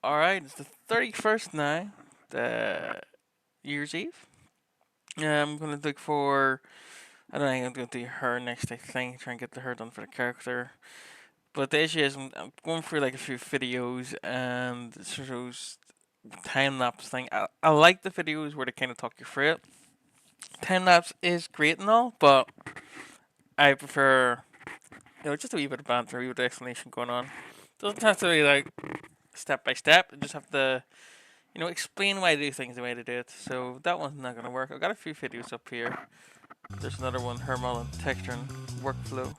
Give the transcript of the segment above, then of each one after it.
Alright, it's the 31st now, the Year's Eve. I'm gonna look for. I don't think I'm gonna do her next, I think. Try and get the her done for the character. But the issue is, I'm going through like a few videos and it shows time lapse thing. I like the videos where they kind of talk you through it. Time lapse is great and all, but I prefer, just a wee bit of banter, a wee bit of explanation going on. Doesn't have to be like step by step. You just have to explain why they do things the way they do it. So that one's not gonna work. I've got a few videos up here. There's another one, Hermal and texture and workflow.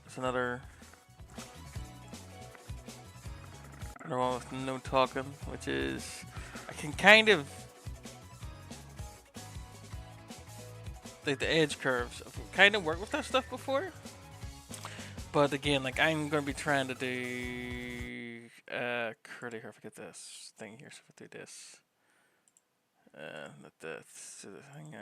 There's another one with no talking, which is I can kind of like the edge curves. I've kind of worked with that stuff before, but again, like I'm gonna be trying to do curly hair. Forget this thing here. So if I do this, let this do the thing.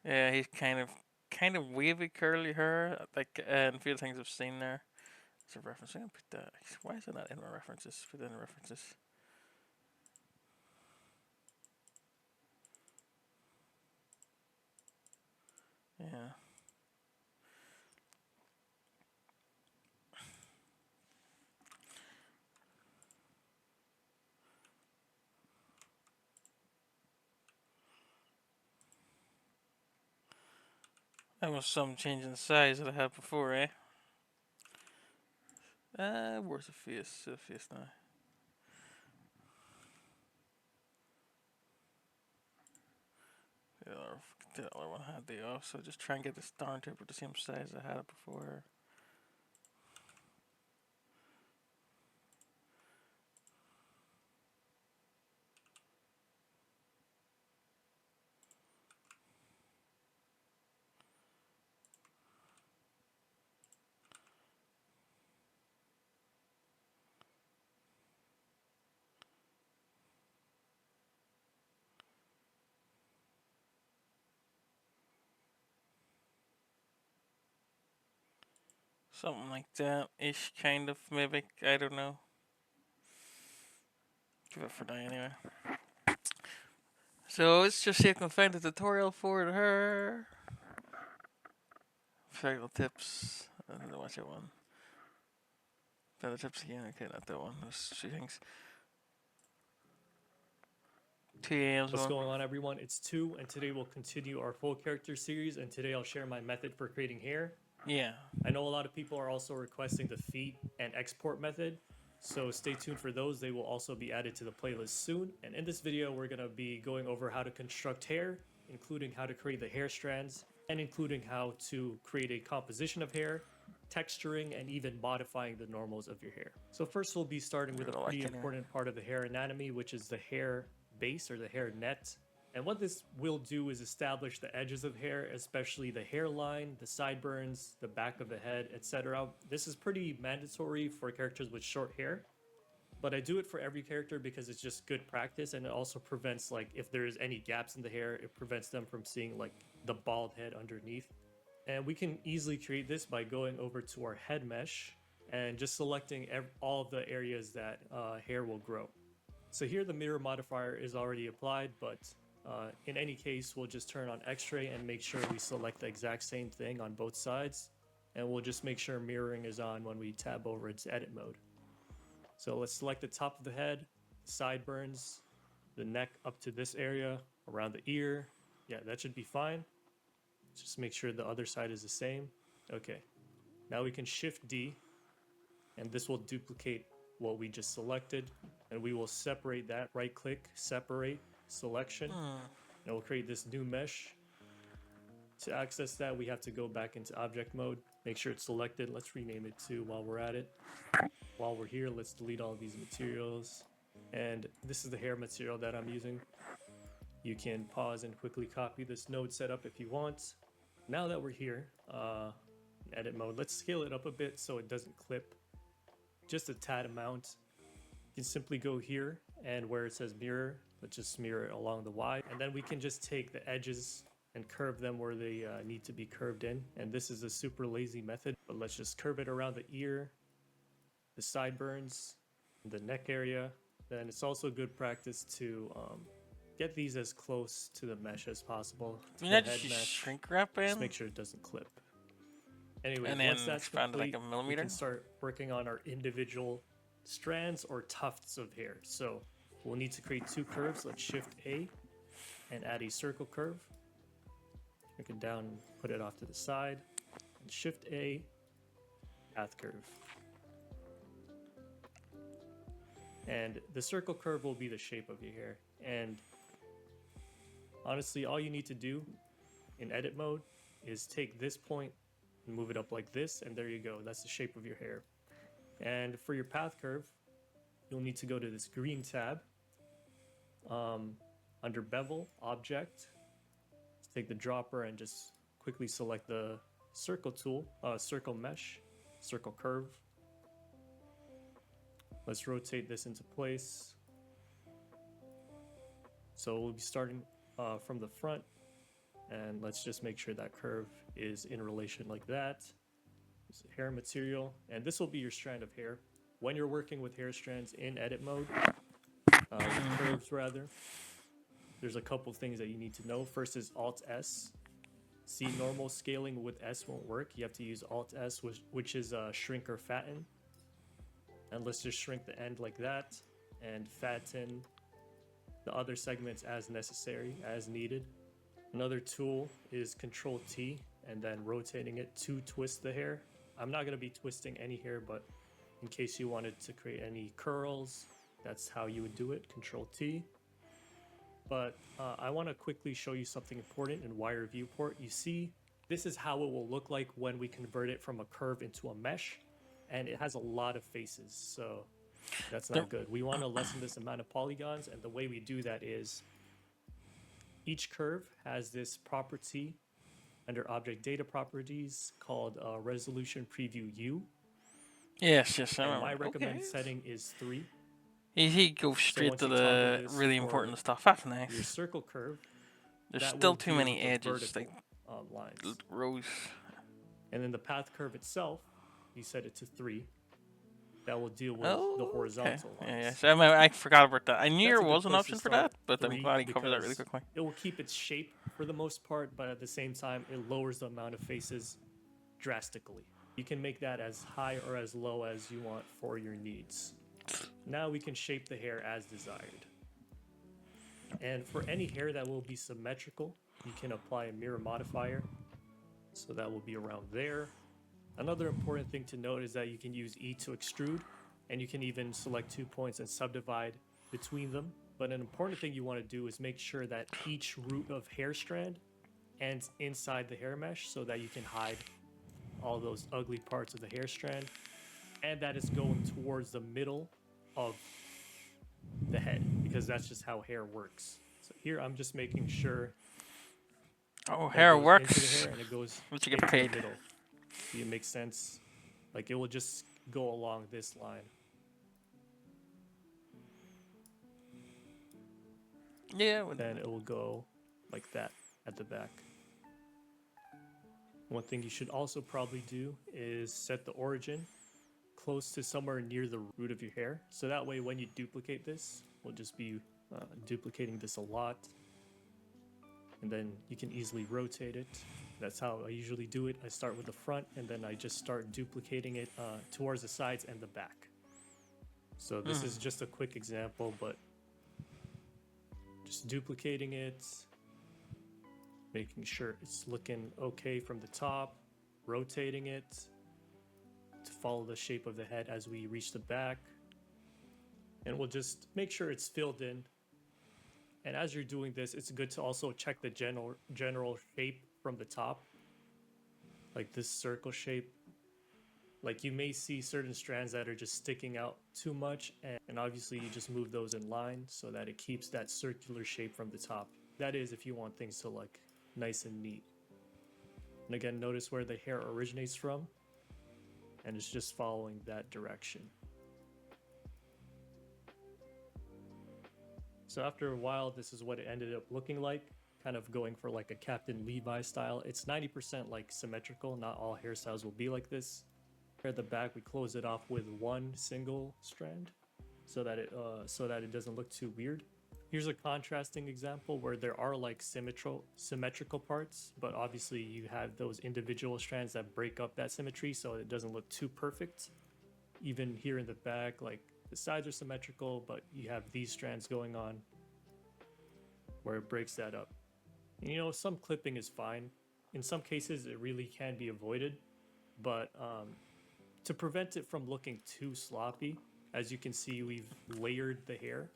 Yeah, he's kind of wavy curly hair, like and a few things I've seen there. It's a reference. I'm gonna put that. Why is it not in my references? Put it in the references. Yeah. That was some change in size that I had before, eh? Where's the face? The face now. The other one had the off, so just try and get this darn tip with the same size I had it before. Something like that ish, kind of, maybe. I don't know. Give it for now anyway. So let's just see if I can find a tutorial for her. Fraggle tips. I don't know watch that one. Feather tips again. Okay, not that one. Those two things. 2 a.m.'s What's one. going on, everyone? It's 2, and today we'll continue our full character series, and today I'll share my method for creating hair. Yeah. I know a lot of people are also requesting the feet and export method, so stay tuned for those. They will also be added to the playlist soon. And in this video, we're going to be going over how to construct hair, including how to create the hair strands, and including how to create a composition of hair, texturing, and even modifying the normals of your hair. So first we'll be starting with a Like pretty anyway. important part of the hair anatomy, which is the hair base or the hair net. And what this will do is establish the edges of hair, especially the hairline, the sideburns, the back of the head, etc. This is pretty mandatory for characters with short hair, but I do it for every character because it's just good practice, and it also prevents, like, if there's any gaps in the hair, it prevents them from seeing like the bald head underneath. And we can easily create this by going over to our head mesh and just selecting all of the areas that hair will grow. So here the mirror modifier is already applied, but in any case, we'll just turn on X-ray and make sure we select the exact same thing on both sides. And we'll just make sure mirroring is on when we tab over its edit mode. So let's select the top of the head, sideburns, the neck up to this area, around the ear. Yeah, that should be fine. Just make sure the other side is the same. Okay, now we can Shift D, and this will duplicate what we just selected, and we will separate that. Right click, separate, selection, and we'll create this new mesh. To access that, we have to go back into object mode, make sure it's selected. Let's rename it to, while we're at it. While we're here, let's delete all these materials. And this is the hair material that I'm using. You can pause and quickly copy this node setup if you want. Now that we're here, in edit mode, let's scale it up a bit so it doesn't clip. Just a tad amount. You can simply go here, and where it says mirror, let's just mirror it along the Y. And then we can just take the edges and curve them where they need to be curved in. And this is a super lazy method, but let's just curve it around the ear, the sideburns, the neck area. Then it's also good practice to get these as close to the mesh as possible. To You the know, head just mesh. shrink wrap Just in make sure it doesn't clip. Anyways, and then once that's expand it complete, like a we millimeter. can start working on our individual strands or tufts of hair. So we'll need to create 2 curves. Let's Shift A and add a circle curve. Shrink it down and put it off to the side. And Shift A, path curve. And the circle curve will be the shape of your hair. And honestly, all you need to do in edit mode is take this point and move it up like this, and there you go. That's the shape of your hair. And for your path curve, you'll need to go to this green tab under bevel, object. Take the dropper and just quickly select the circle tool, circle mesh, circle curve. Let's rotate this into place. So we'll be starting from the front, and let's just make sure that curve is in relation like that. This hair material, and this will be your strand of hair. When you're working with hair strands in edit mode, with curves rather, there's a couple things that you need to know. First is Alt S. See, normal scaling with S won't work. You have to use Alt S, which is shrink or fatten. And let's just shrink the end like that and fatten the other segments as necessary, as needed. Another tool is Control T and then rotating it to twist the hair. I'm not going to be twisting any hair, but in case you wanted to create any curls, that's how you would do it, Control T. But I want to quickly show you something important in wire viewport. You see, this is how it will look like when we convert it from a curve into a mesh, and it has a lot of faces, so that's not good. We want to lessen this amount of polygons, and the way we do that is each curve has this property under object data properties called resolution preview U. Yes, I And remember. my recommended setting is 3. He goes straight once to you toggle the this really for important stuff. That's Your nice. circle curve, There's that still will too deal many with the edges, vertical, like lines. rows. And then the path curve itself, you set it to 3. That will deal with Oh, the okay. horizontal lines. Yeah, so I forgot about that. I knew That's there a good was an place to option for start, that, but I'm 3, glad he covered that really because quickly. it will keep its shape for the most part, but at the same time, it lowers the amount of faces drastically. You can make that as high or as low as you want for your needs. Now we can shape the hair as desired. And for any hair that will be symmetrical, you can apply a mirror modifier. So that will be around there. Another important thing to note is that you can use E to extrude, and you can even select 2 points and subdivide between them. But an important thing you want to do is make sure that each root of hair strand ends inside the hair mesh so that you can hide all those ugly parts of the hair strand, and that is going towards the middle of the head, because that's just how hair works. So here I'm just making sure Hair goes works. into the hair and it goes But you get into paid. the middle. See, it makes sense. Like, it will just go along this line. Yeah. Then it will go like that at the back. One thing you should also probably do is set the origin close to somewhere near the root of your hair. So that way when you duplicate this, we'll just be duplicating this a lot. And then you can easily rotate it. That's how I usually do it. I start with the front, and then I just start duplicating it towards the sides and the back. So this is just a quick example, but just duplicating it, making sure it's looking okay from the top, rotating it to follow the shape of the head as we reach the back. And we'll just make sure it's filled in. And as you're doing this, it's good to also check the general shape from the top. Like this circle shape. Like, you may see certain strands that are just sticking out too much, and obviously you just move those in line so that it keeps that circular shape from the top. That is if you want things to look nice and neat. And again, notice where the hair originates from, and it's just following that direction. So after a while, this is what it ended up looking like. kind of going for like a Captain Levi style. It's 90% like symmetrical. Not all hairstyles will be like this. Here at the back, we close it off with one single strand so that it doesn't look too weird. Here's a contrasting example where there are like symmetrical parts, but obviously you have those individual strands that break up that symmetry so it doesn't look too perfect. Even here in the back, like the sides are symmetrical, but you have these strands going on where it breaks that up. And, you know, some clipping is fine. In some cases, it really can be avoided, but to prevent it from looking too sloppy, as you can see, we've layered the hair.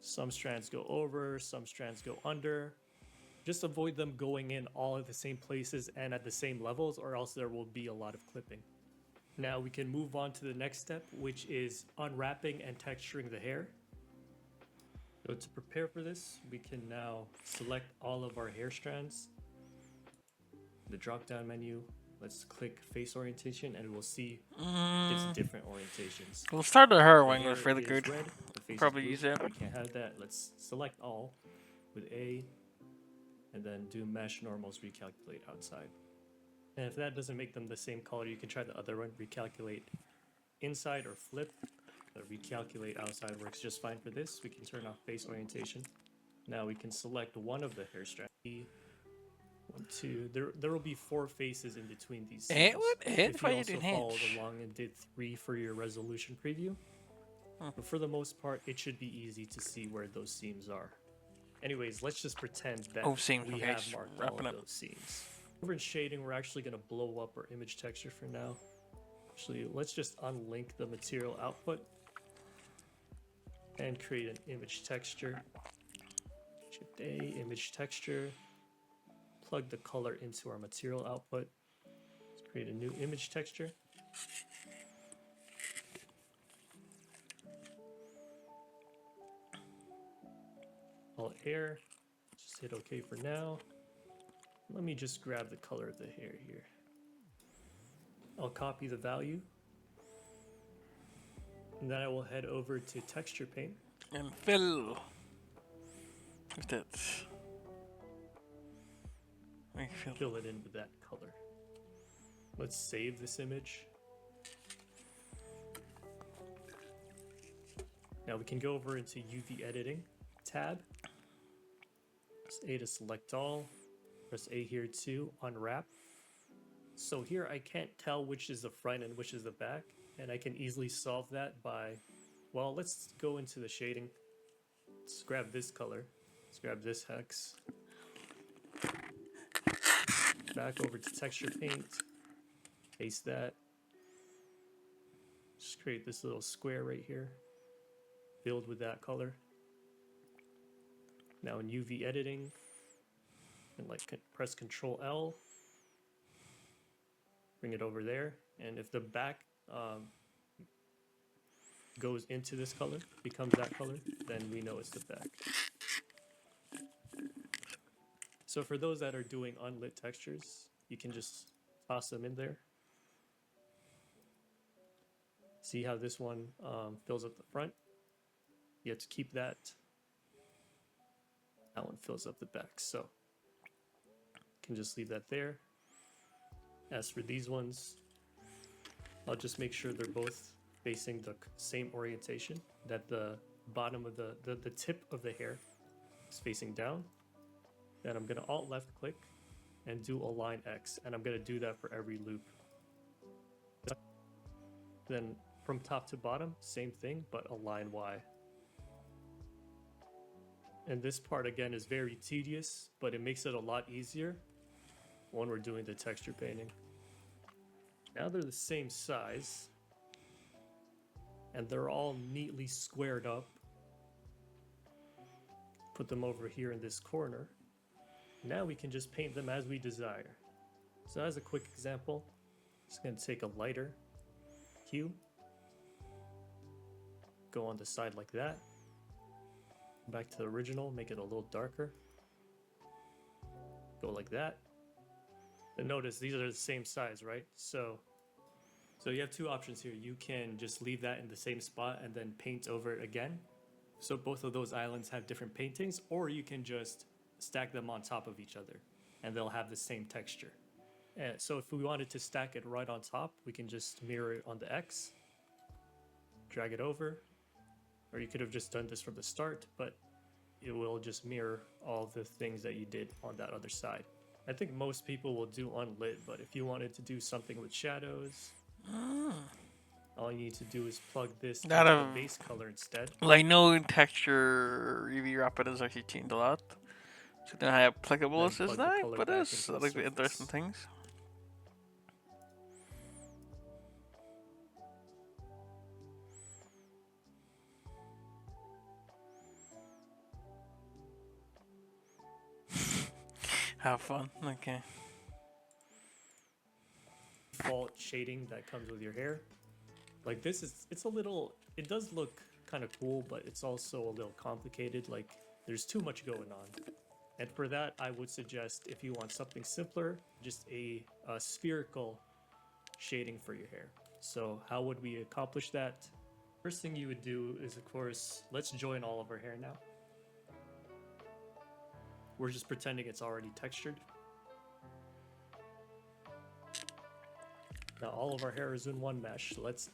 Some strands go over, some strands go under. Just avoid them going in all at the same places and at the same levels, or else there will be a lot of clipping. Now we can move on to the next step, which is unwrapping and texturing the hair. So to prepare for this, we can now select all of our hair strands. The drop-down menu, let's click face orientation and we'll see its different orientations. We'll start the hair wing. Hair That's really is good. red, the face is Probably blue. use it. We can't have that. Let's select all with A and then do mesh normals recalculate outside. And if that doesn't make them the same color, you can try the other one, recalculate inside or flip. The recalculate outside works just fine for this. We can turn off face orientation. Now we can select one of the hair strands. 1, 2. There will be 4 faces in between these scenes. If you also followed along and did 3 for your resolution preview. But for the most part, it should be easy to see where those seams are. Anyways, let's just pretend that we have marked all of those seams. Over in shading, we're actually going to blow up our image texture for now. Actually, let's just unlink the material output and create an image texture. Shift A, image texture. Plug the color into our material output. Let's create a new image texture. Alt hair. Just hit OK for now. Let me just grab the color of the hair here. I'll copy the value. And then I will head over to Texture Paint. And fill with it. Fill it in with that color. Let's save this image. Now we can go over into UV Editing tab. Press A to select all. Press A here to unwrap. So here I can't tell which is the front and which is the back. And I can easily solve that by, well, let's go into the shading. Let's grab this color. Let's grab this hex. Back over to Texture Paint. Paste that. Just create this little square right here. Build with that color. Now in UV Editing, and press Control L. Bring it over there. And if the back goes into this color, becomes that color, then we know it's the back. So for those that are doing unlit textures, you can just toss them in there. See how this one fills up the front? You have to keep that. That one fills up the back. So you can just leave that there. As for these ones, I'll just make sure they're both facing the same orientation, that the bottom of the tip of the hair is facing down. Then I'm going to Alt left click and do Align X, and I'm going to do that for every loop. Then from top to bottom, same thing, but Align Y. And this part again is very tedious, but it makes it a lot easier when we're doing the texture painting. Now they're the same size, and they're all neatly squared up. Put them over here in this corner. Now we can just paint them as we desire. So as a quick example, I'm just going to take a lighter hue, go on the side like that, back to the original, make it a little darker, go like that. And notice these are the same size, right? So you have 2 options here. You can just leave that in the same spot and then paint over it again. So both of those islands have different paintings, or you can just stack them on top of each other, and they'll have the same texture. And so if we wanted to stack it right on top, we can just mirror it on the X, drag it over, or you could have just done this from the start, but it will just mirror all the things that you did on that other side. I think most people will do unlit, but if you wanted to do something with shadows, all you need to do is plug this into That the base color instead. like no texture UV Rapid has actually changed a lot. So then how applicable Then this is plug the now, color but back it's into the like the interesting surface. things. Have fun. Okay. Default shading that comes with your hair. Like this is, it's a little, it does look kind of cool, but it's also a little complicated. Like there's too much going on. And for that, I would suggest if you want something simpler, just a spherical shading for your hair. So how would we accomplish that? First thing you would do is, of course, let's join all of our hair now. We're just pretending it's already textured. Now all of our hair is in one mesh. Let's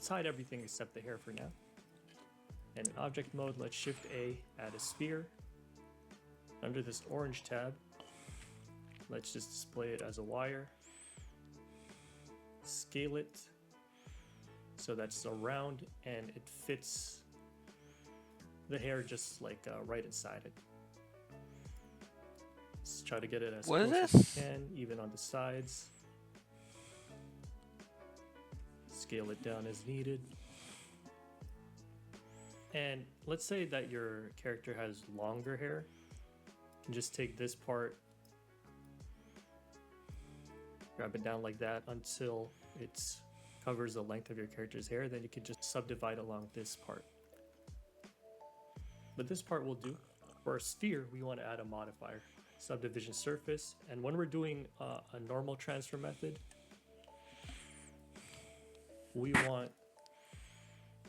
hide everything except the hair for now. And in object mode, let's shift A, add a sphere. Under this orange tab, let's just display it as a wire. Scale it so that's around and it fits the hair just like right inside it. Let's try to get it as What is close as this? we can, even on the sides. Scale it down as needed. And let's say that your character has longer hair. You can just take this part, grab it down like that until it covers the length of your character's hair. Then you can just subdivide along this part. But this part will do. For our sphere, we want to add a modifier, subdivision surface. And when we're doing a normal transfer method, we want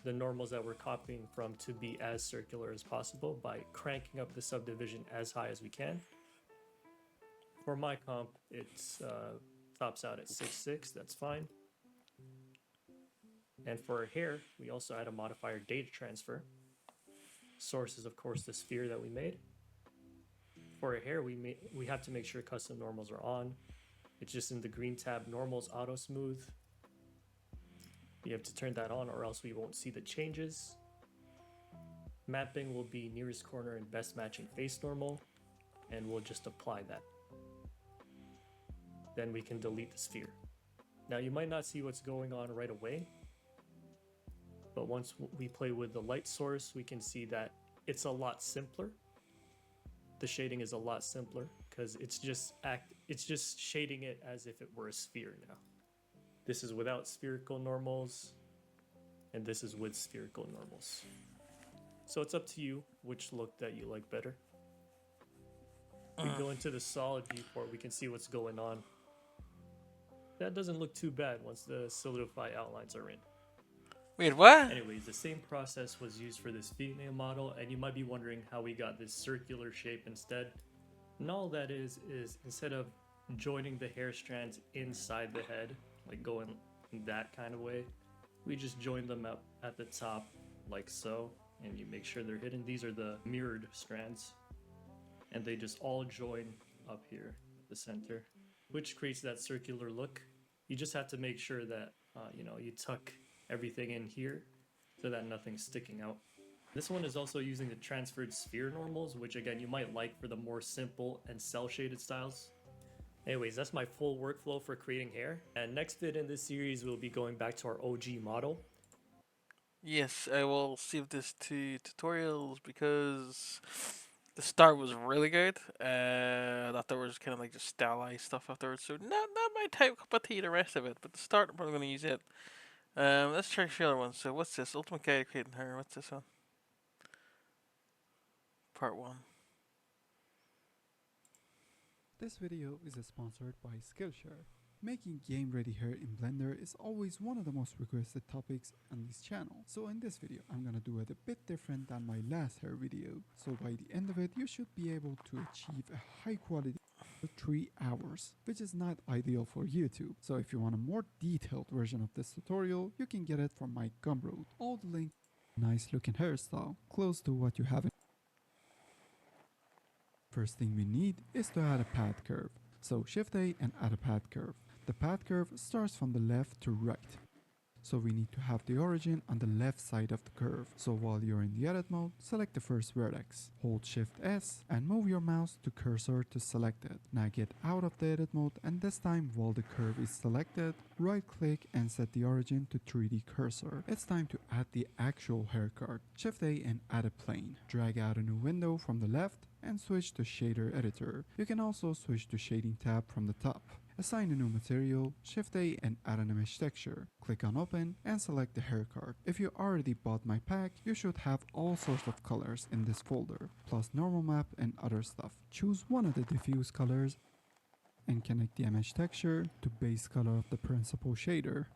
the normals that we're copying from to be as circular as possible by cranking up the subdivision as high as we can. For my comp, it tops out at 6.6, that's fine. And for our hair, we also add a modifier data transfer. Source is, of course, the sphere that we made. For our hair, we have to make sure custom normals are on. It's just in the green tab, normals auto smooth. You have to turn that on or else we won't see the changes. Mapping will be nearest corner and best matching face normal, and we'll just apply that. Then we can delete the sphere. Now you might not see what's going on right away, but once we play with the light source, we can see that it's a lot simpler. The shading is a lot simpler because it's just shading it as if it were a sphere now. This is without spherical normals, and this is with spherical normals. So it's up to you which look that you like better. If we go into the solid viewport, we can see what's going on. That doesn't look too bad once the solidify outlines are in. Wait, what? Anyways, the same process was used for this female model, and you might be wondering how we got this circular shape instead. And all that is instead of joining the hair strands inside the head, like going that kind of way, we just join them up at the top like so, and you make sure they're hidden. These are the mirrored strands, and they just all join up here at the center, which creates that circular look. You just have to make sure that you tuck everything in here so that nothing's sticking out. This one is also using the transferred sphere normals, which again you might like for the more simple and cell shaded styles. Anyways, that's my full workflow for creating hair. And next vid in this series, we'll be going back to our OG model. Yes, I will save this to tutorials because the start was really good. I thought there was kind of like just stylized stuff afterwards, so not my type cup of tea. The rest of it, but the start I'm probably gonna use it. Let's try the other one. So what's this? Ultimate Guide to Creating Hair. What's this one? Part 1. This video is sponsored by Skillshare. Making game-ready hair in Blender is always one of the most requested topics on this channel. So in this video, I'm gonna do it a bit different than my last hair video. So by the end of it, you should be able to achieve a high quality for 3 hours, which is not ideal for YouTube. So if you want a more detailed version of this tutorial, you can get it from my Gumroad. All the links, nice looking hairstyle, close to what you have in. First thing we need is to add a path curve. So Shift A and add a path curve. The path curve starts from the left to right. So we need to have the origin on the left side of the curve. So while you're in the edit mode, select the first vertex. Hold Shift S and move your mouse to cursor to select it. Now get out of the edit mode, and this time while the curve is selected, right click and set the origin to 3D cursor. It's time to add the actual hair card. Shift A and add a plane. Drag out a new window from the left and switch to shader editor. You can also switch to shading tab from the top. Assign a new material, Shift A and add an image texture. Click on open and select the hair card. If you already bought my pack, you should have all sorts of colors in this folder, plus normal map and other stuff. Choose one of the diffuse colors and connect the image texture to base color of the principal shader.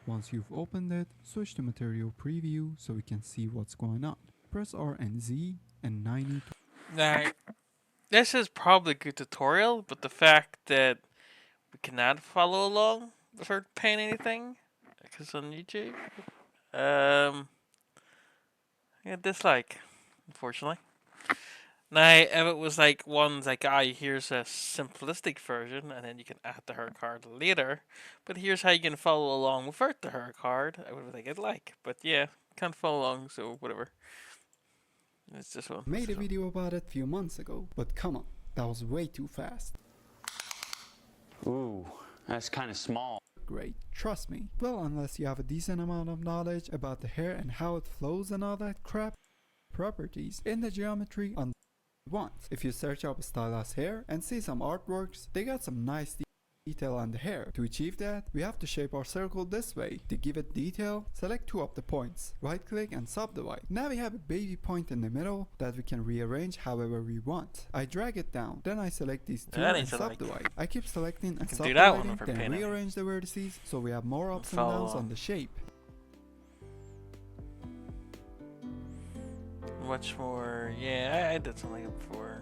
Once you've opened it, switch to material preview so we can see what's going on. Press R and Z and 90 to Now, this is probably a good tutorial, but the fact that we cannot follow along without paying anything, because on YouTube, I dislike, unfortunately. Now, if it was like ones like, here's a simplistic version, and then you can add the hair card later, but here's how you can follow along without the hair card, I would think I'd like. But yeah, can't follow along, so whatever. It's this one. made a video about it a few months ago, but come on, that was way too fast. Ooh, that's kind of small. Great, trust me. Well, unless you have a decent amount of knowledge about the hair and how it flows and all that crap, properties in the geometry on want. If you search up stylized hair and see some artworks, they got some nice detail on the hair. To achieve that, we have to shape our circle this way. To give it detail, select 2 of the points, right click and subdivide. Now we have a baby point in the middle that we can rearrange however we want. I drag it down, then I select these 2 and subdivide. I keep selecting and subdividing, then rearrange the vertices so we have more ups and downs on the shape. Much more, yeah, I did something like it before.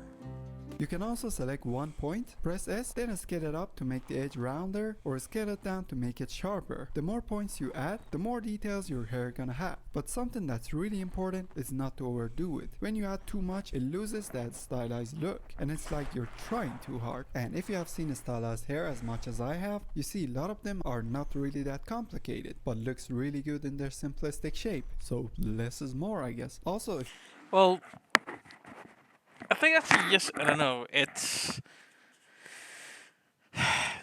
You can also select one point, press S, then scale it up to make the edge rounder, or scale it down to make it sharper. The more points you add, the more details your hair gonna have. But something that's really important is not to overdo it. When you add too much, it loses that stylized look, and it's like you're trying too hard. And if you have seen a stylized hair as much as I have, you see a lot of them are not really that complicated, but looks really good in their simplistic shape. So less is more, I guess. Also, if Well, I think that's a yes. I don't know. It's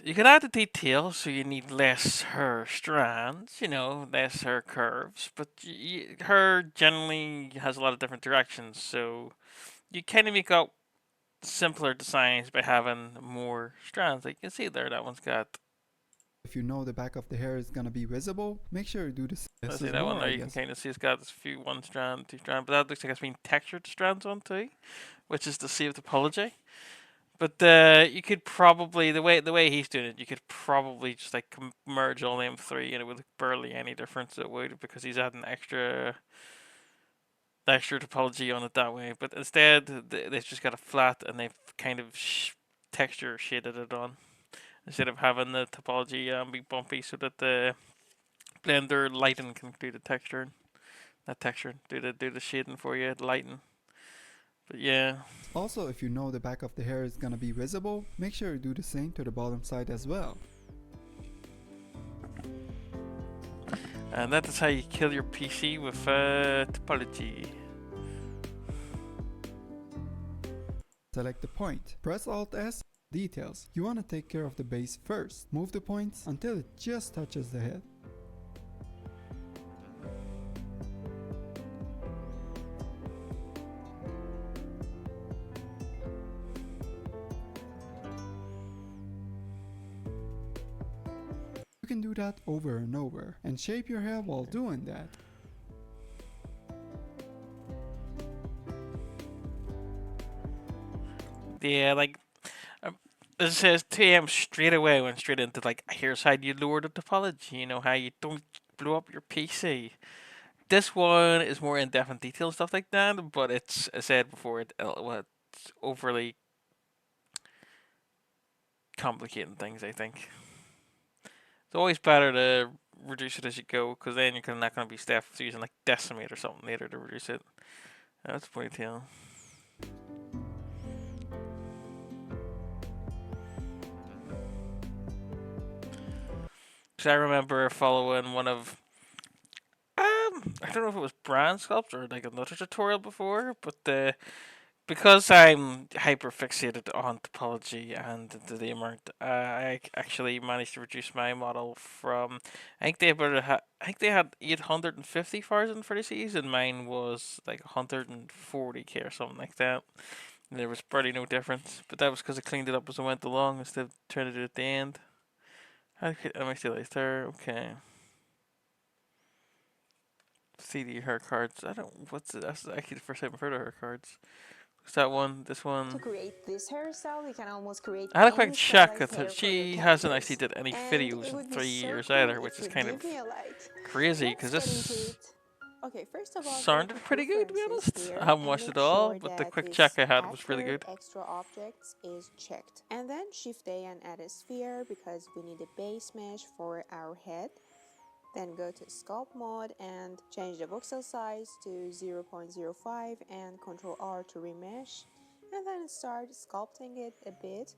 you can add the detail, so you need less hair strands. Less hair curves. But hair generally has a lot of different directions, so you kind of make up simpler designs by having more strands. Like you can see there, that one's got. if you know the back of the hair is gonna be visible, make sure you do this. I see that one there. You can kind of see it's got this few 1 strand, 2 strand, but that looks like it's been textured strands on too, which is the save topology. But you could probably the way he's doing it, you could probably just like merge all them 3, and it would look barely any difference. It would, because he's adding extra topology on it that way. But instead, they've just got a flat, and they've kind of texture shaded it on, instead of having the topology be bumpy, so that the Blender lighten can do the texture, not texture, do the shading for you, lighten. But yeah. Also, if you know the back of the hair is gonna be visible, make sure you do the same to the bottom side as well. And that is how you kill your PC with topology. Select the point, press Alt S, details. You want to take care of the base first. Move the points until it just touches the head. You can do that over and over and shape your hair while doing that. Yeah, like As it says, 2am straight away went straight into like, here's how you lower the topology, you know, how you don't blow up your PC. This one is more in depth and detail and stuff like that, but it's, as I said before, it's overly complicating things, I think. It's always better to reduce it as you go, because then you're not going to be stuck using like Decimate or something later to reduce it. That's ponytail. Because I remember following one of I don't know if it was Brand Sculpt or like another tutorial before, but because I'm hyper fixated on topology and the amount, I actually managed to reduce my model from I think they had 850,000 vertices, and mine was like 140k or something like that. And there was barely no difference, but that was because I cleaned it up as I went along instead of turning it at the end. Am I still there? Okay. CD hair cards. I don't. What's it? That's actually the first time I've heard of hair cards. What's that one? This To one. create this hairstyle, you can almost create I had a any quick check stylized at her. hair for your She hasn't characters. actually did any And videos it in would be 3 years so either, cool which if is you kind of give me a like. crazy Let's because get into this it. Okay, first of all, go to sounded pretty good to be preferences honest. here I haven't and watched make it all, sure but the that quick this check I had add was really curve good. extra objects is checked. And then shift A and add a sphere because we need a base mesh for our head. Then go to sculpt mode and change the voxel size to 0.05 and Ctrl R to remesh. And then start sculpting it a bit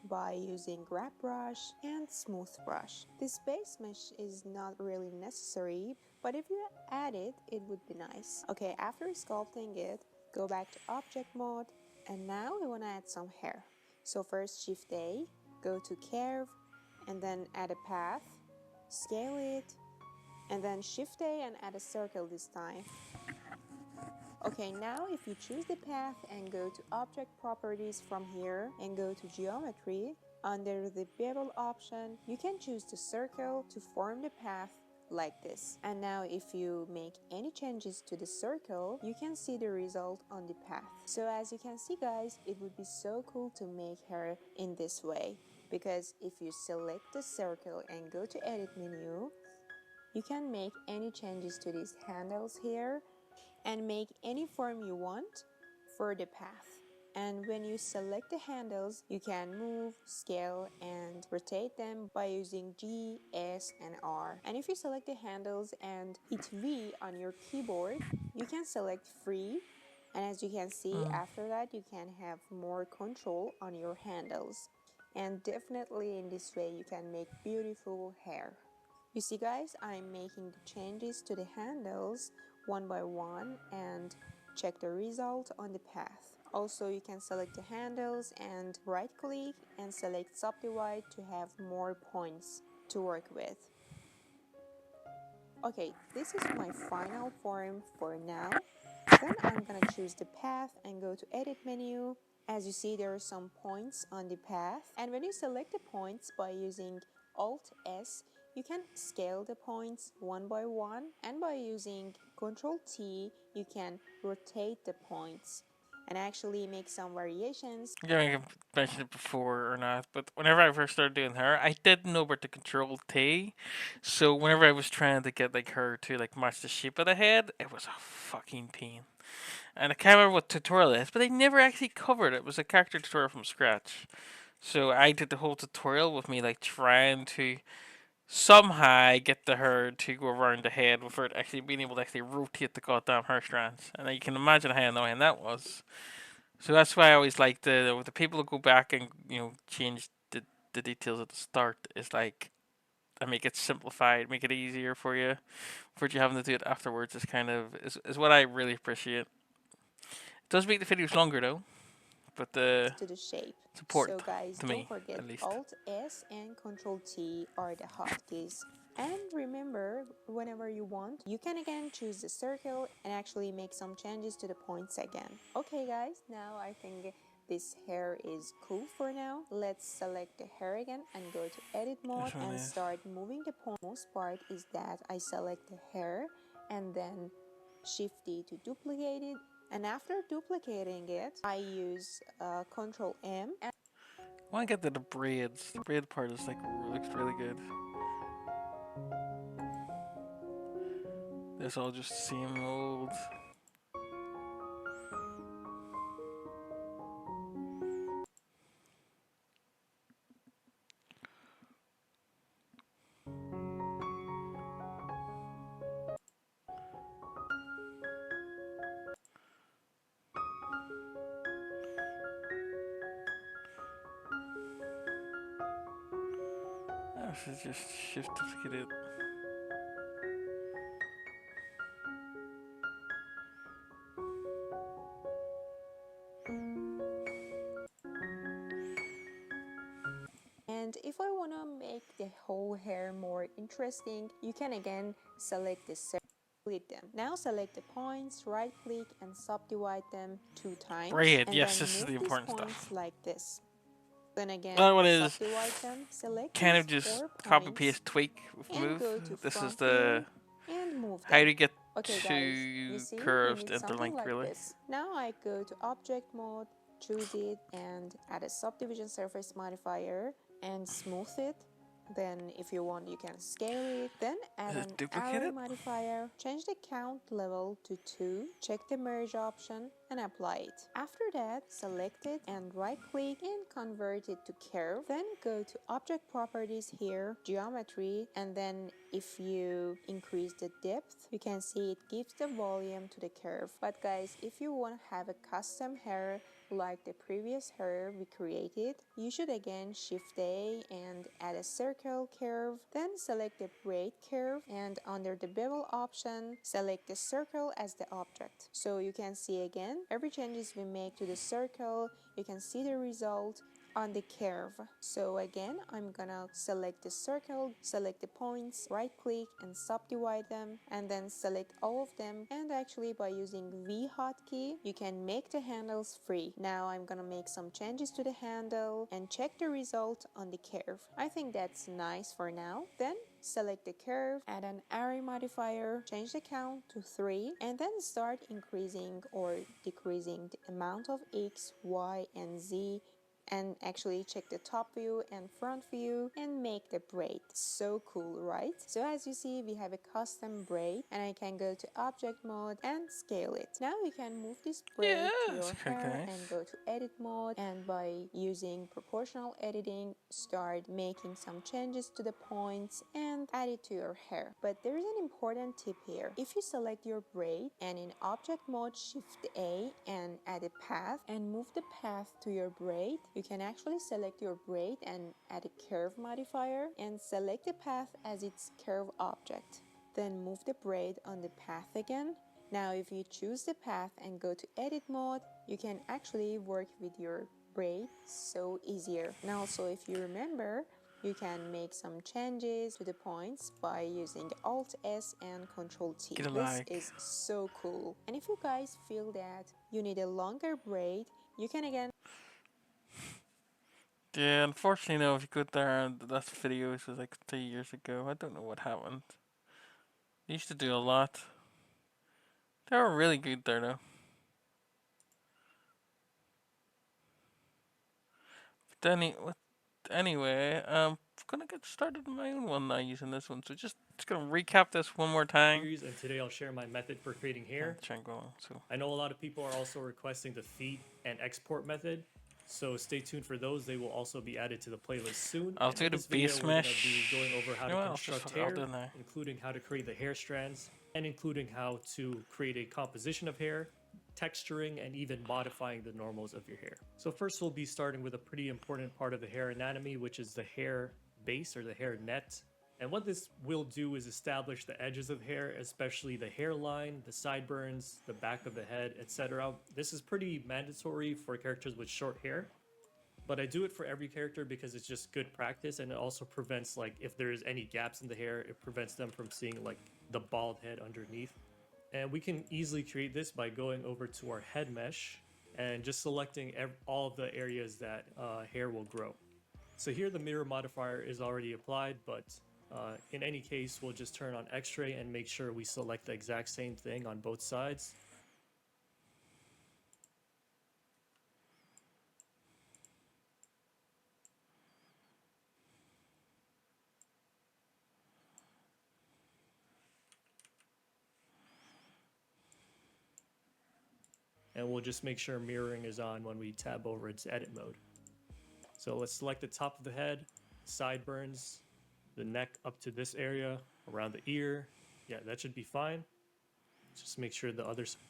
by using grab brush and smooth brush. This base mesh is not really necessary, but if you add it, it would be nice. Okay, after sculpting it, go back to object mode, and now we want to add some hair. So first shift A, go to curve, and then add a path, scale it, and then shift A and add a circle this time. Okay, now if you choose the path and go to object properties from here and go to geometry, under the bevel option, you can choose the circle to form the path like this. And now if you make any changes to the circle, you can see the result on the path. So as you can see guys, it would be so cool to make hair in this way, because if you select the circle and go to edit menu, you can make any changes to these handles here and make any form you want for the path. And when you select the handles, you can move, scale, and rotate them by using G, S, and R. And if you select the handles and hit V on your keyboard, you can select free. And as you can see, after that, you can have more control on your handles. And definitely in this way, you can make beautiful hair. You see guys, I'm making the changes to the handles one by one and check the result on the path. Also, you can select the handles and right click and select subdivide to have more points to work with. Okay, this is my final form for now. Then I'm gonna choose the path and go to edit menu. As you see, there are some points on the path, and when you select the points by using Alt S, you can scale the points one by one, and by using Ctrl T, you can rotate the points and actually make some variations. Yeah, I've mentioned it before or not, but whenever I first started doing her, I didn't know about the control T. So whenever I was trying to get like her to like match the shape of the head, it was a fucking pain. And I can't remember what tutorial it is, but they never actually covered it. It was a character tutorial from scratch. So I did the whole tutorial with me like trying to somehow get the hair to go around the head without actually being able to actually rotate the goddamn hair strands. And you can imagine how annoying that was. So that's why I always like the people who go back and change the details at the start is like and make it simplified, make it easier for you, for you having to do it afterwards is kind of is what I really appreciate. It does make the videos longer though, but To the shape. it's So important guys, to don't me forget at least. Alt S and Ctrl T are the hotkeys. And remember, whenever you want, you can again choose the circle and actually make some changes to the points again. Okay guys, now I think this hair is cool for now. Let's select the hair again and go to edit mode Which one and is? start moving the point. Most part is that I select the hair and then shift D to duplicate it. And after duplicating it, I use Ctrl M. I want to get to the braids. The braid part is like looks really good. This all just seem old. I should just shift to get it. And if I want to make the whole hair more interesting, you can again select the split them. Now select the points, right click and subdivide them 2 times. Braid, and yes, then this is move the these important points stuff. like this. Then again, That one is subdivide them, select kind these of just 4 copy points paste tweak with and move. go to This is front the view and move how them. to get Okay guys, you two see we curves need to something interlink like really. this. Now I go to object mode, choose it and add a subdivision surface modifier and smooth it. Then if you want you can scale it. Then add Is it an duplicated? array modifier, change the count level to 2, check the merge option and apply it. After that select it and right click and convert it to curve. Then go to object properties here, geometry, and then if you increase the depth you can see it gives the volume to the curve. But guys, if you want to have a custom hair like the previous hair we created, you should again shift A and add a circle curve, then select the braid curve and under the bevel option select the circle as the object. So you can see again every changes we make to the circle, you can see the result on the curve. So again I'm gonna select the circle, select the points, right click and subdivide them and then select all of them, and actually by using V hotkey you can make the handles free. Now I'm gonna make some changes to the handle and check the result on the curve. I think that's nice for now. Then select the curve, add an array modifier, change the count to 3 and then start increasing or decreasing the amount of X, Y and Z, and actually check the top view and front view and make the braid. So cool, right? So as you see we have a custom braid and I can go to object mode and scale it. Now you can move this braid Yeah, to your it's hair nice. and go to edit mode, and by using proportional editing start making some changes to the points and add it to your hair. But there is an important tip here. If you select your braid and in object mode shift A and add a path and move the path to your braid, you can actually select your braid and add a curve modifier and select the path as its curve object. Then move the braid on the path again. Now if you choose the path and go to edit mode, you can actually work with your braid so easier. And also if you remember, you can make some changes to the points by using Alt S and Ctrl T. Get a This like. is so cool. And if you guys feel that you need a longer braid, you can again Yeah, unfortunately, no. If you go there, and the last video was like 3 years ago. I don't know what happened. They used to do a lot. They were really good there, though. But anyway, I'm gonna get started on my own one now using this one. So just gonna recap this one more time. Series, and today I'll share my method for creating hair. Triangle. So I know a lot of people are also requesting the feed and export method, so stay tuned for those. They will also be added to the playlist soon. I'll And do in the this video, base we're gonna mesh. be going over how You know what, to I'll just construct fuck it, I'll hair, do it now. including how to create the hair strands, and including how to create a composition of hair, texturing, and even modifying the normals of your hair. So first we'll be starting with a pretty important part of the hair anatomy, which is the hair base or the hair net. And what this will do is establish the edges of hair, especially the hairline, the sideburns, the back of the head, etc. This is pretty mandatory for characters with short hair, but I do it for every character because it's just good practice, and it also prevents, like, if there's any gaps in the hair, it prevents them from seeing like the bald head underneath. And we can easily create this by going over to our head mesh and just selecting all of the areas that hair will grow. So here the mirror modifier is already applied, but in any case, we'll just turn on X-ray and make sure we select the exact same thing on both sides. and we'll just make sure mirroring is on when we tab over into edit mode. So let's select the top of the head, sideburns, the neck up to this area, around the ear. Yeah, that should be fine. Just make sure the other side.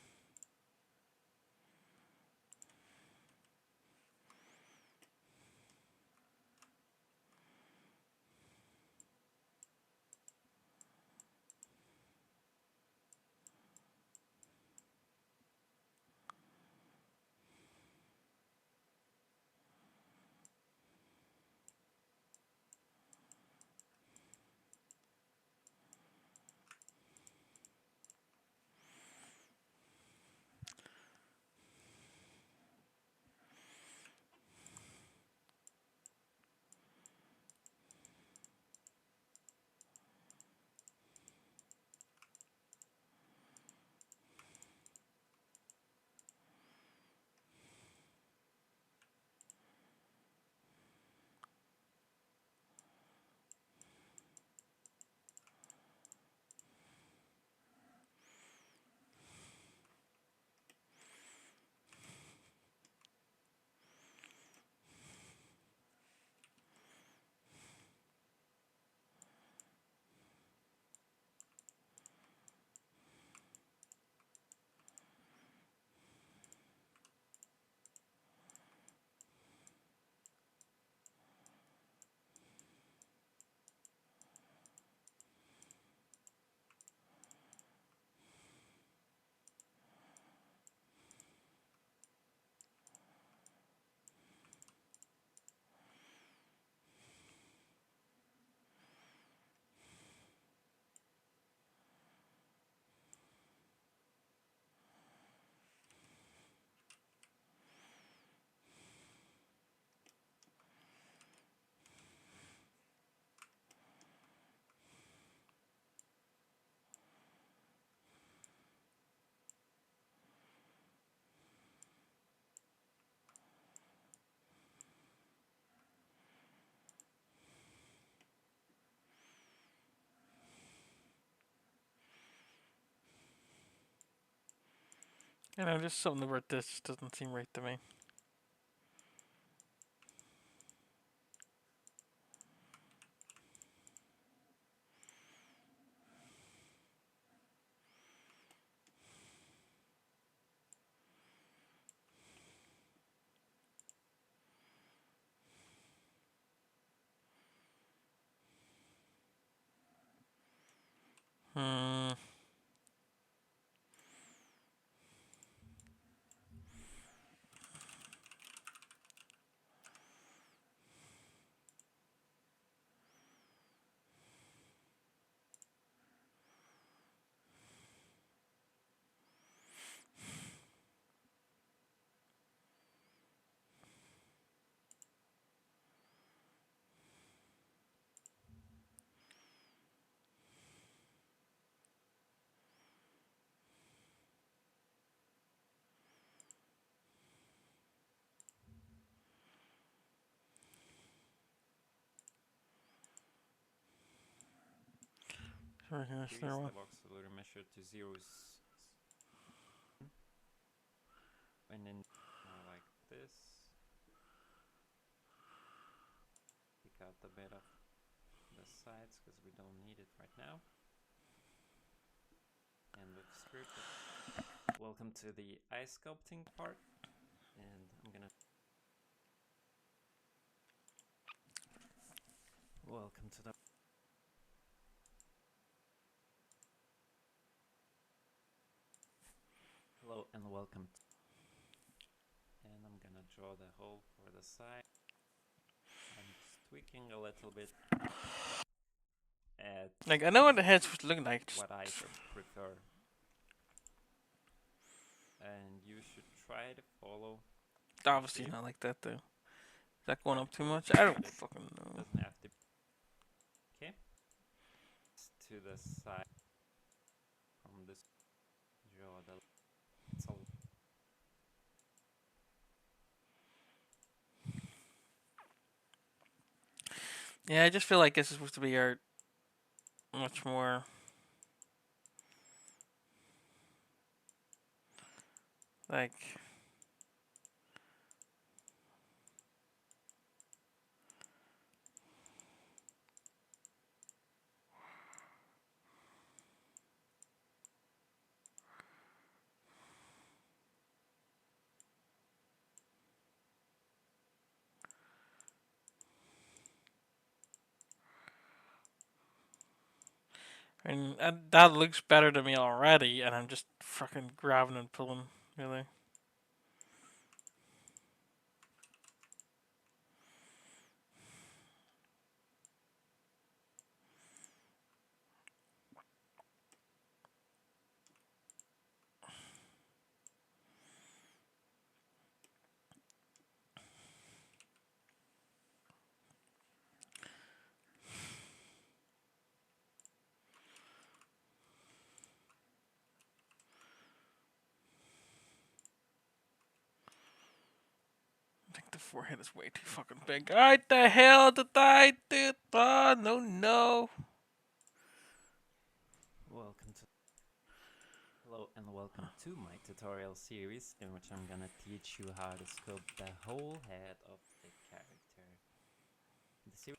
You know, just something about this just doesn't seem right to me. Hmm. Sure, here's Increase there the one. voxelor measure to 0 and then more like this. Pick out a bit of the sides because we don't need it right now. And we've scraped it. Welcome to the eye sculpting part. And I'm gonna welcome to the hello and welcome. And I'm gonna draw the hole for the side. I'm just tweaking a little bit at Like, I know what the head's supposed to look like. Just what I prefer. And you should try to follow. obviously shape. not like that though. Is that going up too much? I don't fucking know. Doesn't have to. Okay. To the side from this draw the. It's a Yeah, I just feel like this is supposed to be art. Much more. Like. And that looks better to me already, and I'm just fucking grabbing and pulling, really. I think the forehead is way too fucking big. What the hell did I do? Oh, no, no. Welcome to Hello and welcome to my tutorial series in which I'm gonna teach you how to sculpt the whole head of the character. The series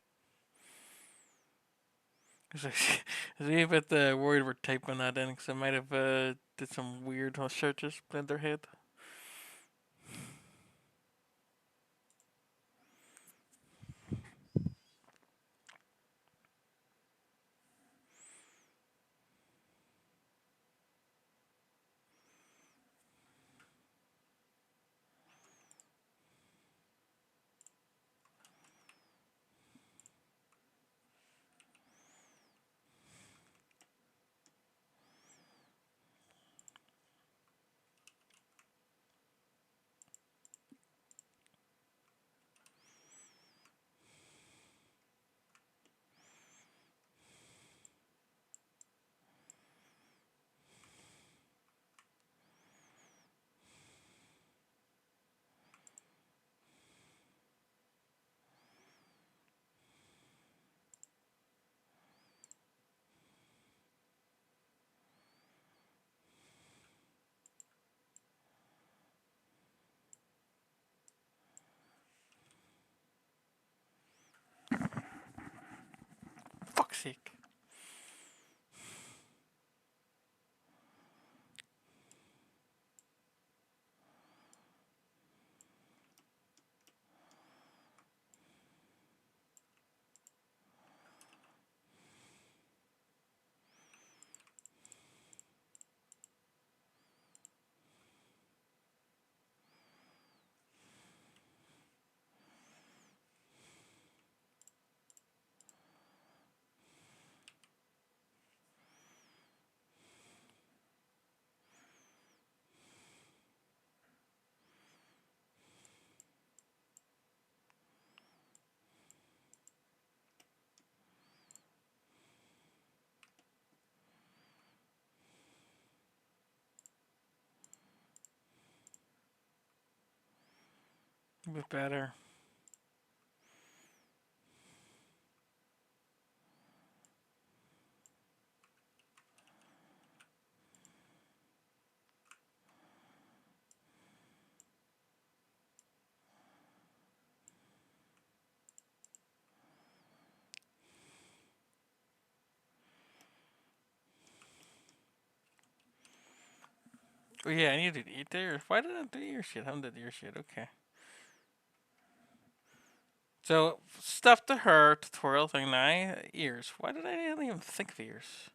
I was a bit worried we're typing that in because I might have did some weird searches in their head. Fuck's sake. A bit better. Oh yeah, I need to eat there. Why did I do your shit? I haven't did your shit. Okay. So stuff to her tutorial thing now. Ears. Why did I not even think of ears?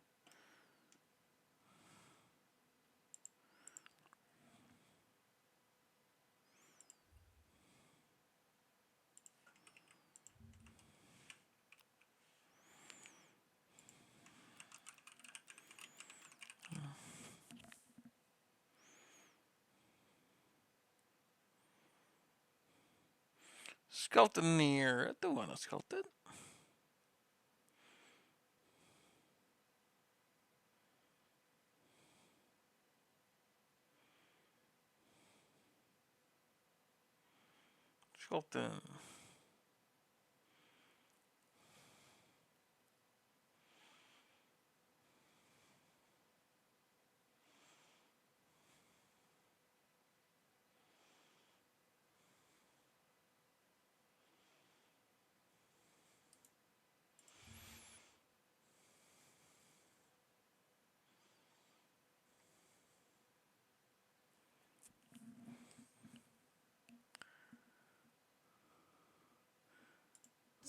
Sculpt an ear. I don't want to sculpt it. Sculpting.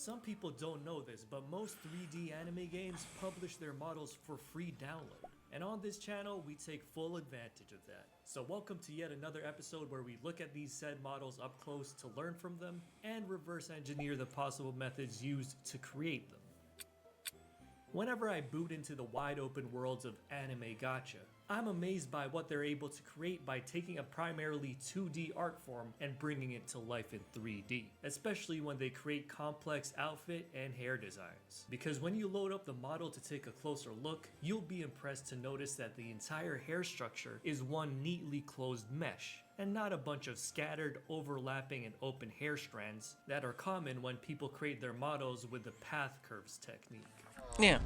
Some people don't know this, but most 3D anime games publish their models for free download. And on this channel, we take full advantage of that. So welcome to yet another episode where we look at these said models up close to learn from them and reverse engineer the possible methods used to create them. Whenever I boot into the wide open worlds of Anime Gacha, I'm amazed by what they're able to create by taking a primarily 2D art form and bringing it to life in 3D, especially when they create complex outfit and hair designs. Because when you load up the model to take a closer look, you'll be impressed to notice that the entire hair structure is one neatly closed mesh, and not a bunch of scattered, overlapping, and open hair strands that are common when people create their models with the path curves technique. Yeah.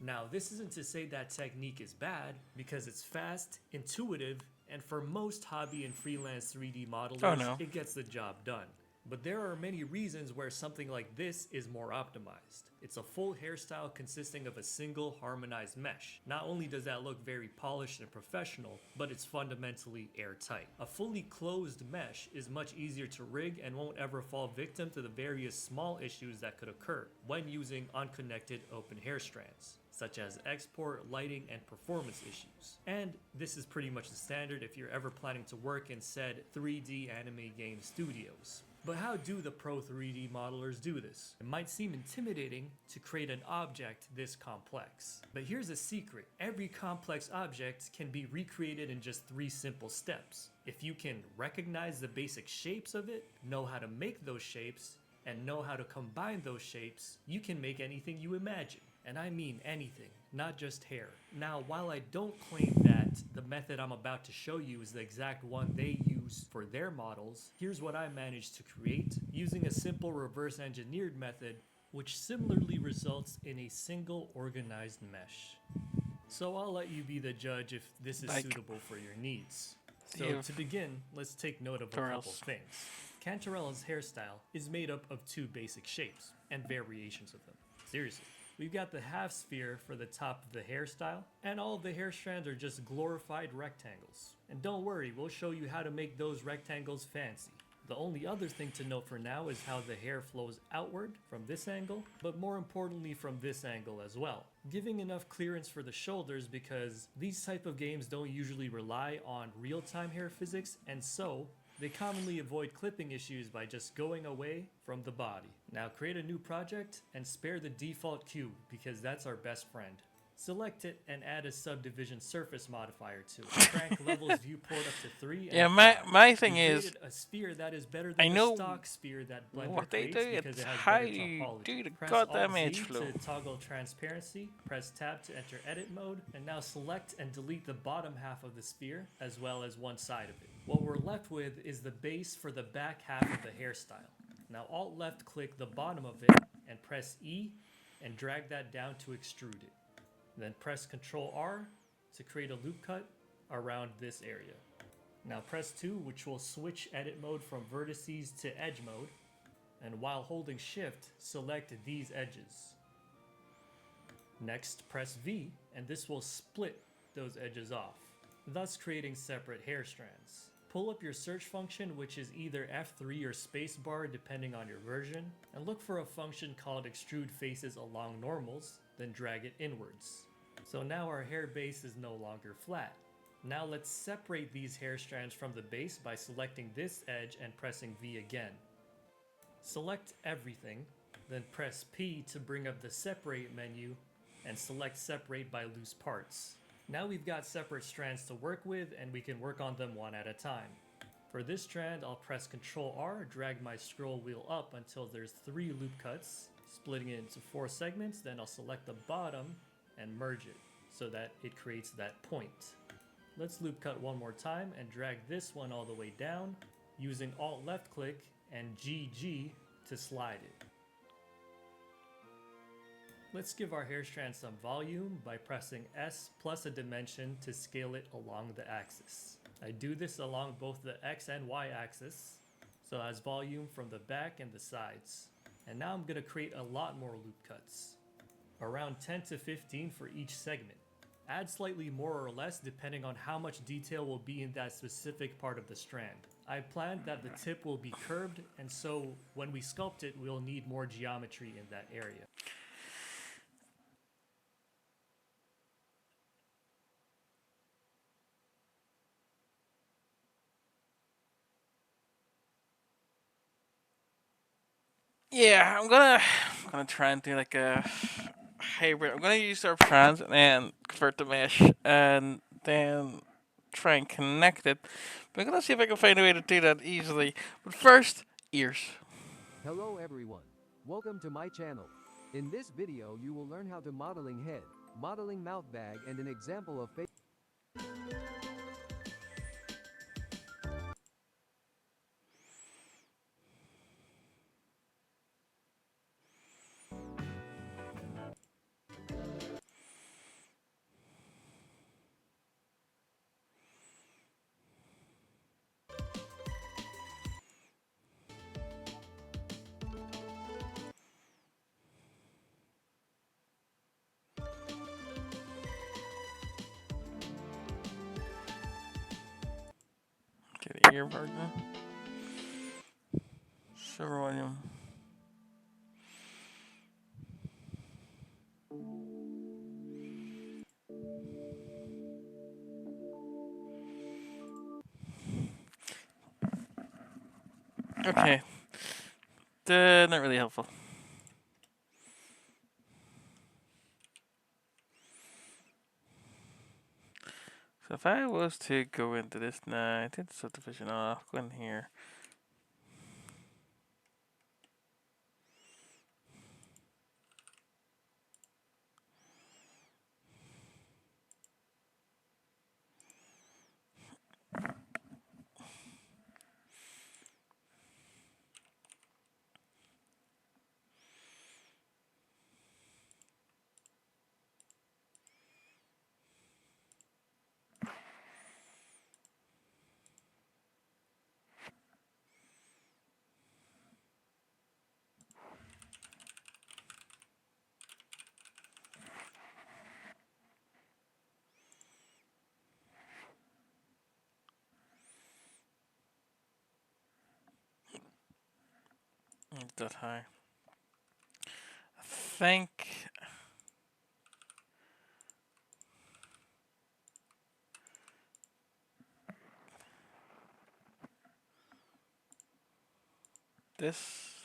Now, this isn't to say that technique is bad, because it's fast, intuitive, and for most hobby and freelance 3D modelers, Oh, no. it gets the job done. But there are many reasons where something like this is more optimized. It's a full hairstyle consisting of a single harmonized mesh. Not only does that look very polished and professional, but it's fundamentally airtight. A fully closed mesh is much easier to rig and won't ever fall victim to the various small issues that could occur when using unconnected open hair strands, such as export, lighting, and performance issues. And this is pretty much the standard if you're ever planning to work in said 3D anime game studios. But how do the pro 3D modelers do this? It might seem intimidating to create an object this complex. But here's a secret. Every complex object can be recreated in just 3 simple steps. If you can recognize the basic shapes of it, know how to make those shapes, and know how to combine those shapes, you can make anything you imagine. And I mean anything, not just hair. Now, while I don't claim that the method I'm about to show you is the exact one they use for their models, here's what I managed to create using a simple reverse engineered method, which similarly results in a single organized mesh. So I'll let you be the judge if this is Like- suitable for your needs. So Yeah. to begin, let's take note of a couple Tutorials. things. Cantarella's hairstyle is made up of 2 basic shapes and variations of them. Seriously. We've got the half sphere for the top of the hairstyle, and all of the hair strands are just glorified rectangles. And don't worry, we'll show you how to make those rectangles fancy. The only other thing to note for now is how the hair flows outward from this angle, but more importantly from this angle as well, giving enough clearance for the shoulders because these type of games don't usually rely on real-time hair physics, and so they commonly avoid clipping issues by just going away from the body. Now create a new project and spare the default cube because that's our best friend. Select it and add a subdivision surface modifier to it. Crank levels viewport up to 3. And Yeah, apply. my thing We is, created a sphere that is better I than know the stock sphere that Blender what they creates do, because it's it has how better you topology. do the Press goddamn Alt-Z edge flow. to toggle transparency, press tab to enter edit mode, and now select and delete the bottom half of the sphere as well as one side of it. What we're left with is the base for the back half of the hairstyle. Now Alt left click the bottom of it and press E and drag that down to extrude it. Then press Ctrl R to create a loop cut around this area. Now press 2, which will switch edit mode from vertices to edge mode. And while holding shift, select these edges. Next, press V, and this will split those edges off, thus creating separate hair strands. Pull up your search function, which is either F3 or spacebar depending on your version, and look for a function called extrude faces along normals, then drag it inwards. So now our hair base is no longer flat. Now let's separate these hair strands from the base by selecting this edge and pressing V again. Select everything, then press P to bring up the separate menu and select separate by loose parts. Now we've got separate strands to work with and we can work on them one at a time. For this strand, I'll press Ctrl R, drag my scroll wheel up until there's 3 loop cuts, splitting it into 4 segments, then I'll select the bottom and merge it so that it creates that point. Let's loop cut one more time and drag this one all the way down using Alt left click and GG to slide it. Let's give our hair strand some volume by pressing S plus a dimension to scale it along the axis. I do this along both the X and Y axis, so it has volume from the back and the sides. And now I'm going to create a lot more loop cuts, around 10 to 15 for each segment. Add slightly more or less depending on how much detail will be in that specific part of the strand. I planned that the tip will be curved, and so when we sculpt it, we'll need more geometry in that area. Yeah, I'm gonna try and do like a hybrid. I'm gonna use our trans and convert the mesh and then try and connect it. But I'm gonna see if I can find a way to do that easily. But first, ears. Hello everyone. Welcome to my channel. In this video you will learn how to modeling head, modeling mouth bag and an example of face. Okay, the ear version. Silver volume. Okay. Not really helpful. So if I was to go into this now, I did the subdivision off, go in here. It's that high. I think this.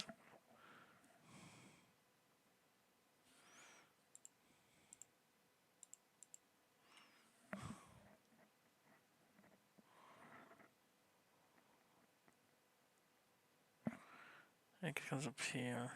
I think it comes up here.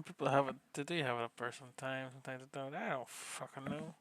People have it. They do have it up there sometimes. Sometimes they don't. I don't fucking know.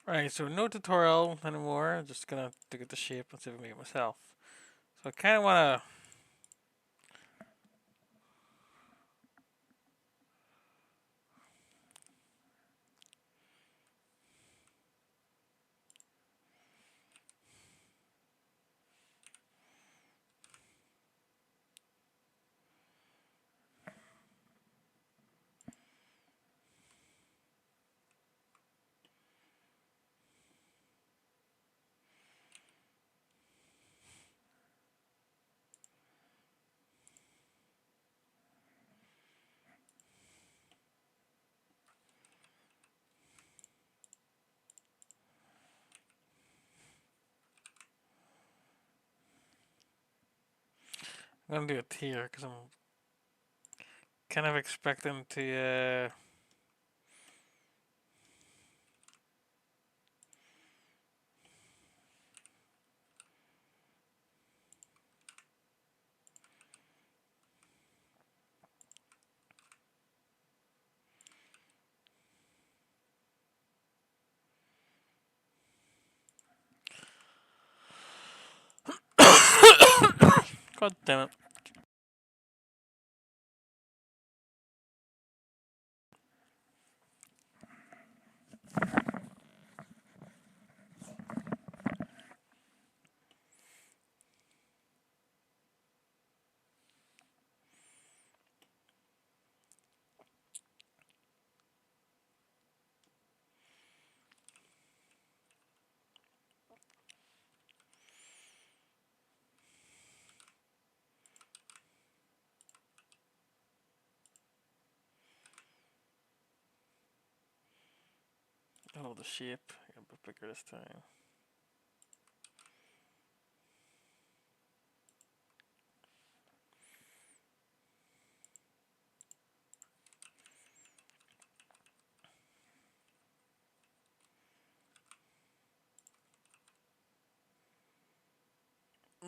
Right, so no tutorial anymore. I'm just gonna look at the shape and see if I can make it myself. So I kind of wanna. I'm gonna do it here because I'm kind of expecting to. God damn it. Oh, the shape. A bit bigger this time.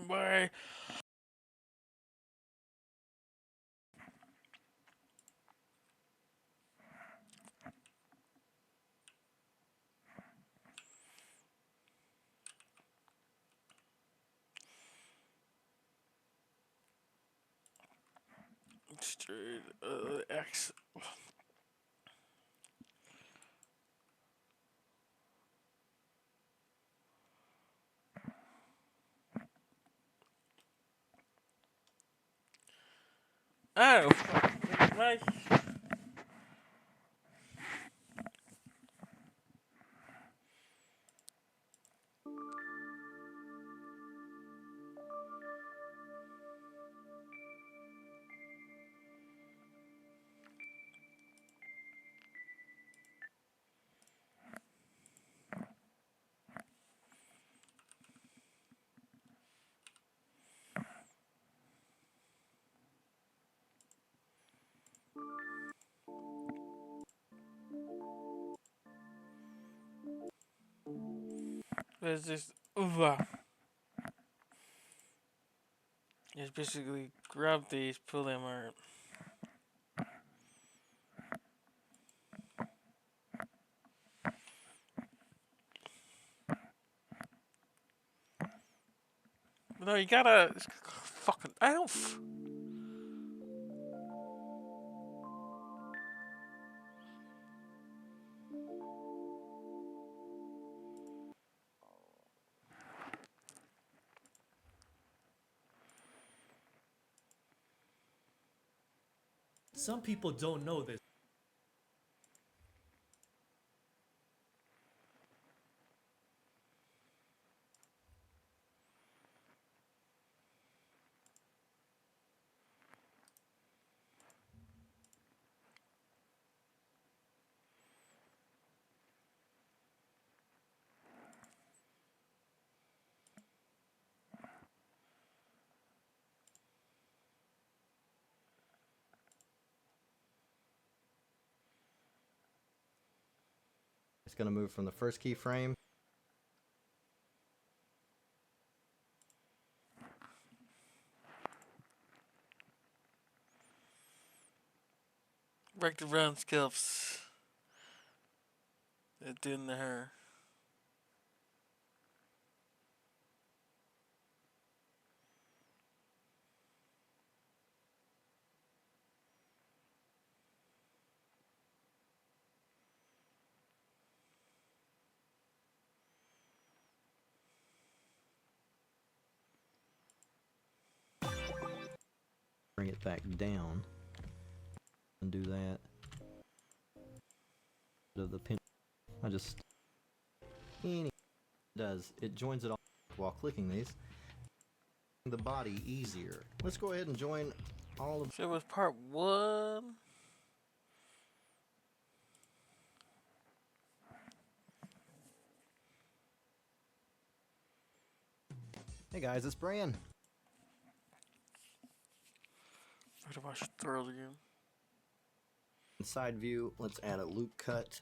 Bye. Straight X. Oh, my. Let's just. Just basically grab these, pull them out. No, you gotta. Fucking. I don't. some people don't know this. It's going to move from the first keyframe. Break the round scalps. They're doing the hair. Bring it back down. And do that. The pin. I just. Does it joins it all while clicking these. The body easier. Let's go ahead and join all of. So it was part 1. Hey guys, it's Brian. I gotta watch it thoroughly again. Side view, let's add a loop cut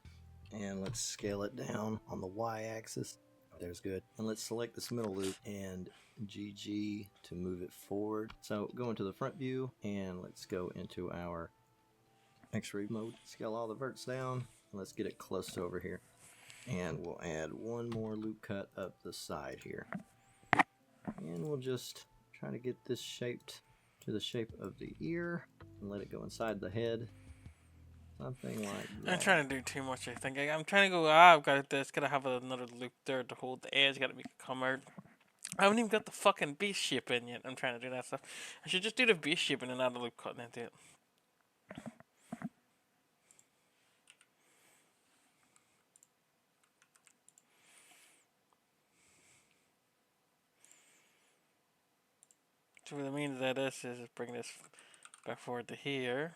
and let's scale it down on the y-axis. There's good. And let's select this middle loop and GG to move it forward. So go into the front view and let's go into our X-ray mode. Scale all the verts down and let's get it close to over here. And we'll add one more loop cut up the side here. And we'll just try to get this shaped to the shape of the ear and let it go inside the head. Something like that. I'm trying to do too much, I think. I'm trying to go, I've got this, gotta have another loop there to hold the edge, gotta make it come out. I haven't even got the fucking base shape in yet. I'm trying to do that stuff. I should just do the base shape and then add the loop cut into it. So what I mean by this is bring this back forward to here.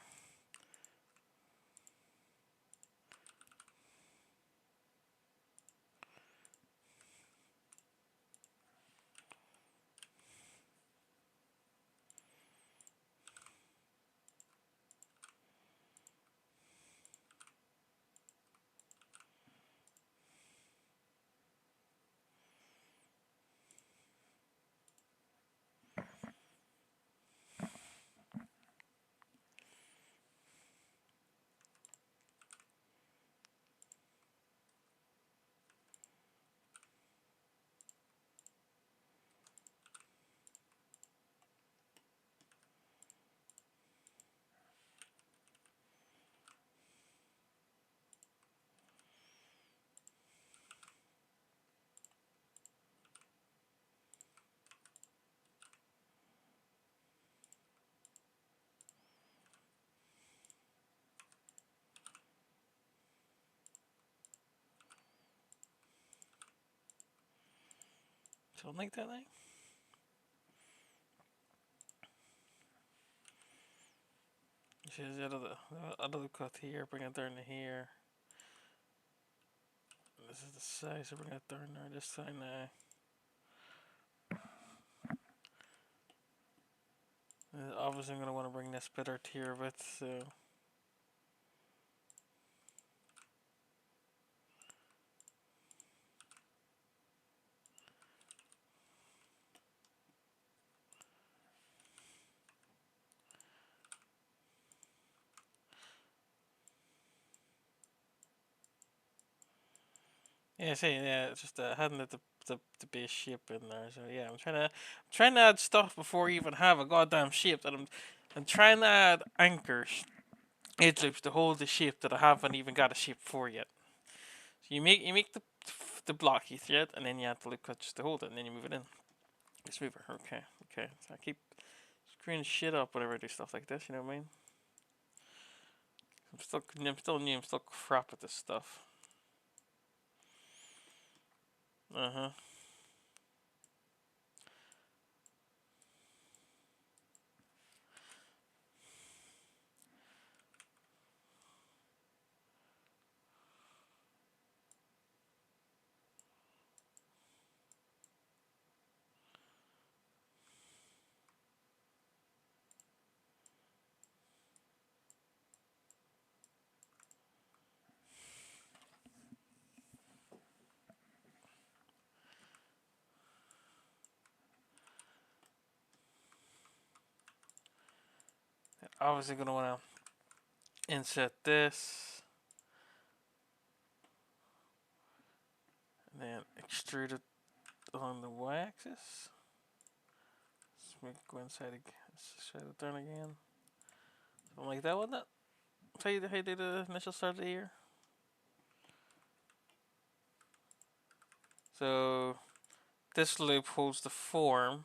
Something like that, like. See the other cut here, bring it down to here. This is the side, so bring it down there, this side now. Obviously I'm going to want to bring this bit out here a bit, so... Yeah, see, yeah, it's just hadn't the base shape in there. So yeah, I'm trying to add stuff before you even have a goddamn shape. That I'm trying to add anchors, edge loops to hold the shape that I haven't even got a shape for yet. So you make the block you thread, and then you add the loop cut just to hold it, and then you move it in. Just move it. Okay. So I keep screwing shit up whenever I do stuff like this. You know what I mean? I'm still new. I'm still crap at this stuff. Uh huh. Obviously gonna wanna insert this, and then extrude it along the y-axis. Let's make it go inside again. Let's shut it down again. Something like that, wasn't it? How you did the initial start of the year. So this loop holds the form,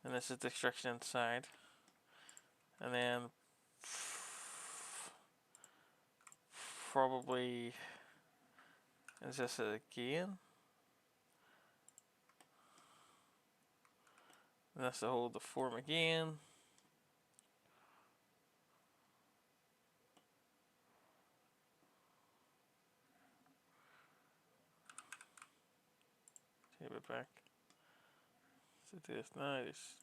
and this is the extraction inside, and then probably is this it again. And that's to hold the form again. Tape it back. So this nice.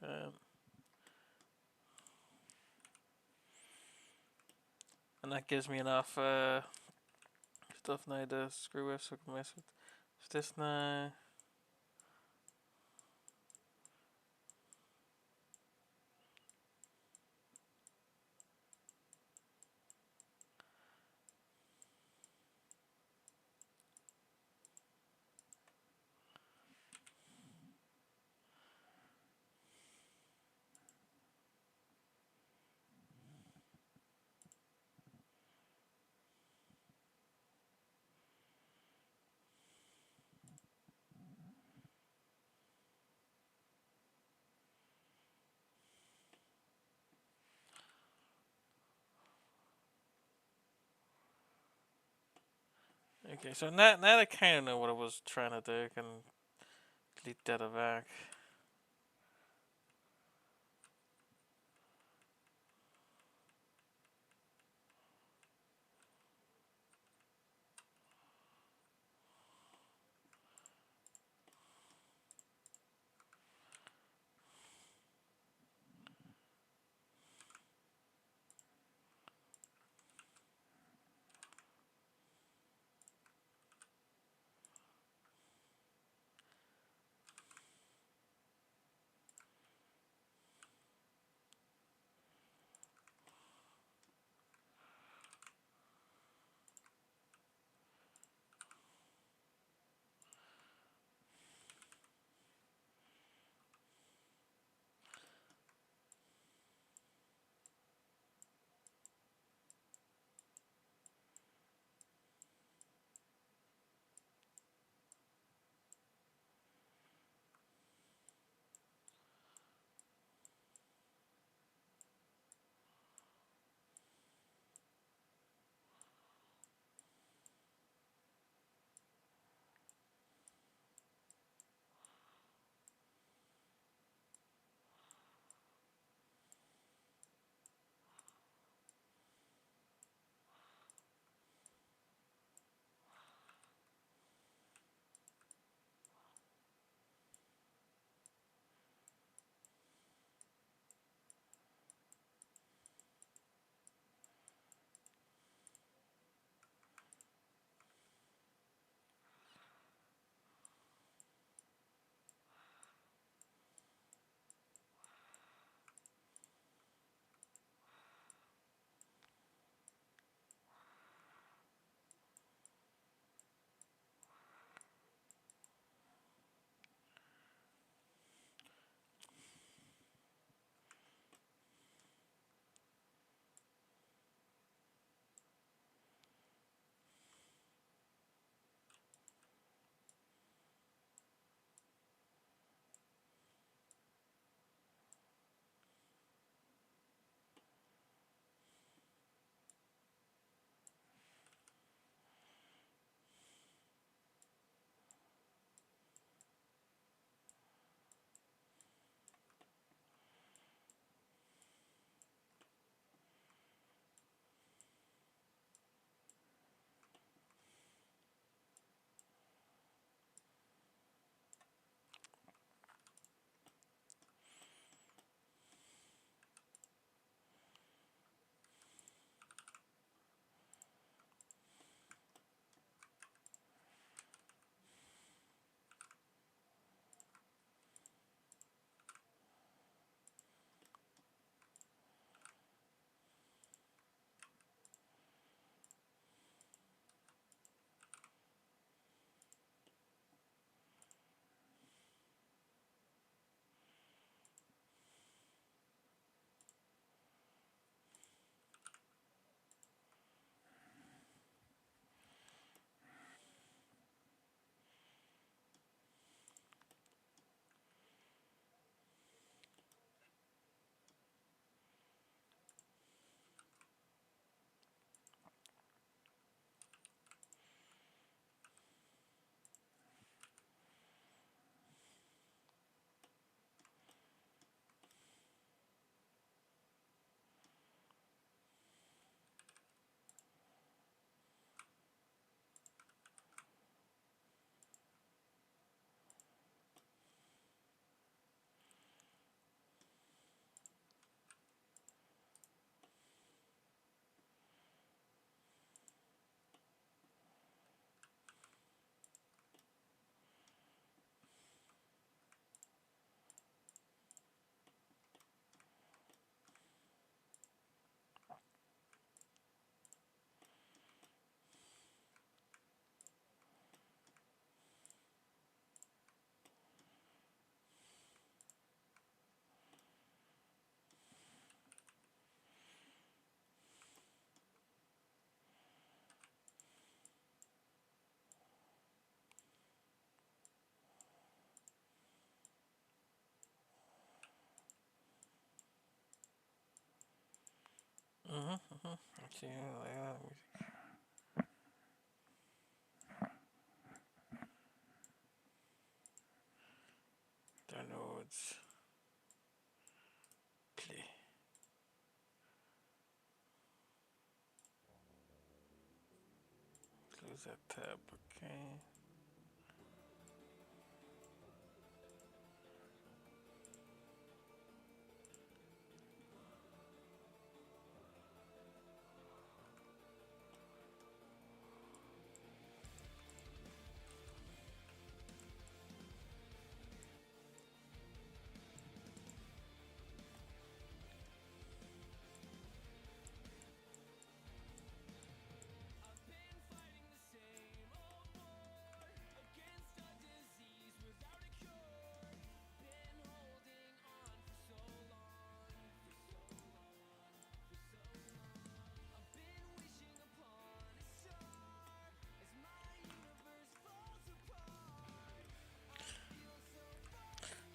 And that gives me enough stuff now to screw with, so I can mess with this now. Okay, so now I kind of know what I was trying to do. I can delete that back. See, like that. Downloads. Play. Close that tab. Okay.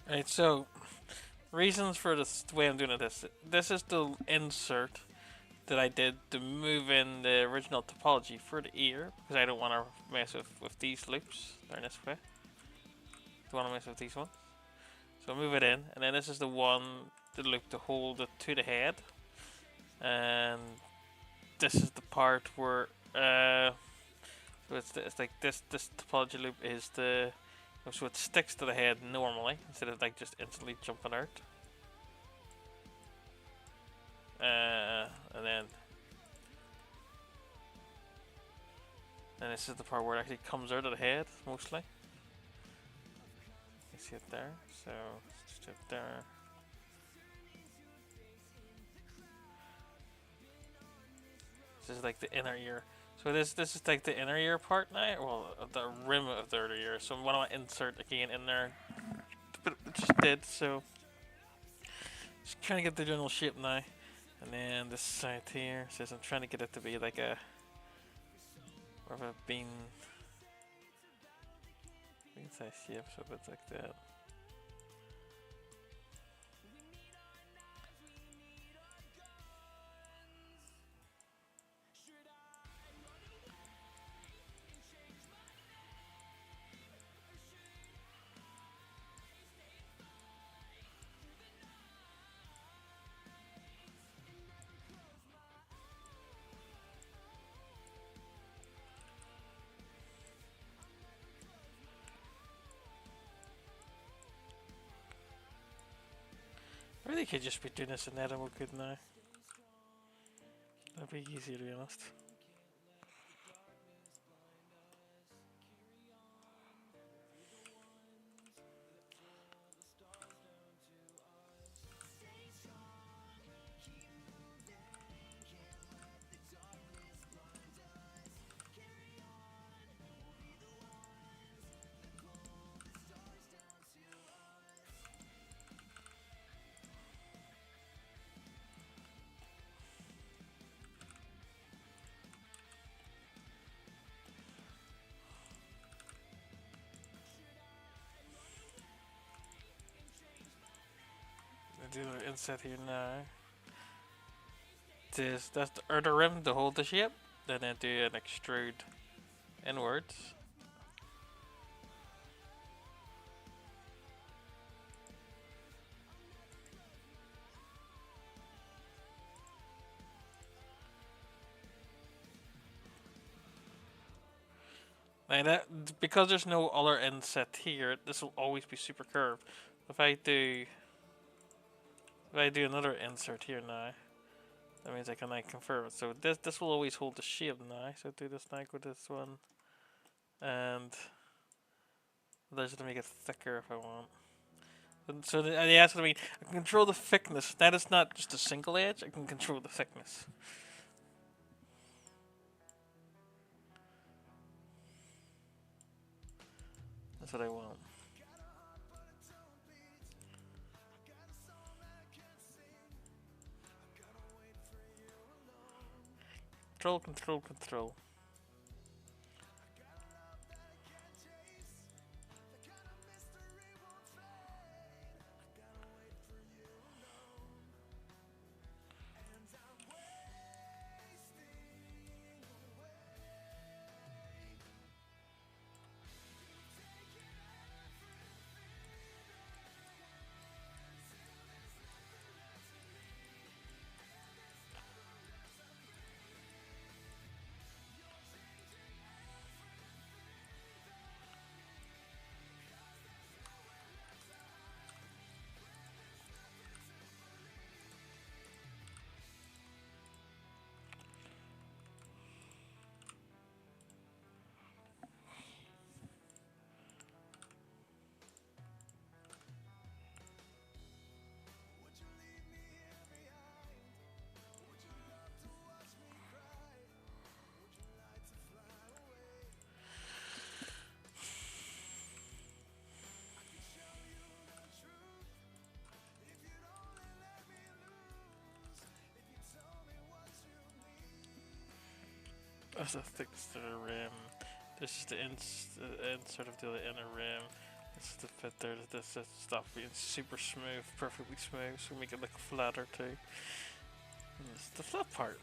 Right, so reasons for this the way I'm doing it. This is the insert that I did to move in the original topology for the ear because I don't want to mess with these loops. They're this way. Don't want to mess with these ones. So move it in, and then this is the one, the loop to hold it to the head, and this is the part where so it's like this topology loop is the so it sticks to the head normally instead of like just instantly jumping out. And then this is the part where it actually comes out of the head mostly. You see it there, so just it there. This is like the inner ear. So this is like the inner ear part now, well the rim of the outer ear. So when I insert again in there, but it just did. So just trying to get the general shape now. And then this side here says I'm trying to get it to be like a more of a bean size shape, so it's like that. I really could just be doing this in edible couldn't I? That'd be easier to be honest. Do the inset here now. That's the outer rim to hold the shape. Then I do an extrude inwards. Now that because there's no other inset here, this will always be super curved. If I do another insert here now, that means I can like confirm it. So this will always hold the shape now. So do this now with this one, and there's to make it thicker if I want. And so that's what I mean. I can control the thickness. That is not just a single edge. I can control the thickness. That's what I want. Control, control, control. As a thickness to the rim. This is the insert of the inner rim. This is the fit there. This is stuff being super smooth, perfectly smooth, so we make it look flatter too. And this is the flat part.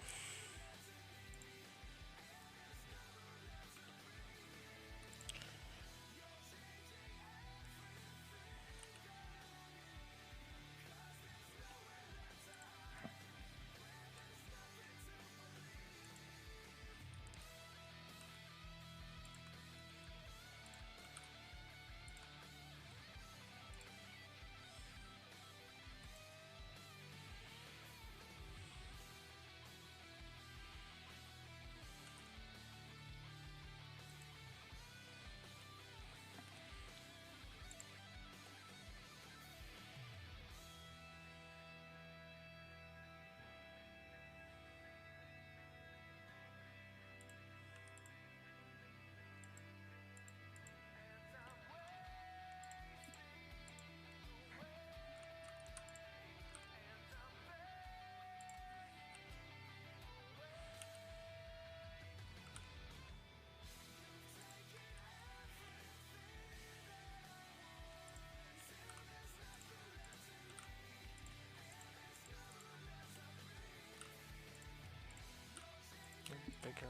Bigger.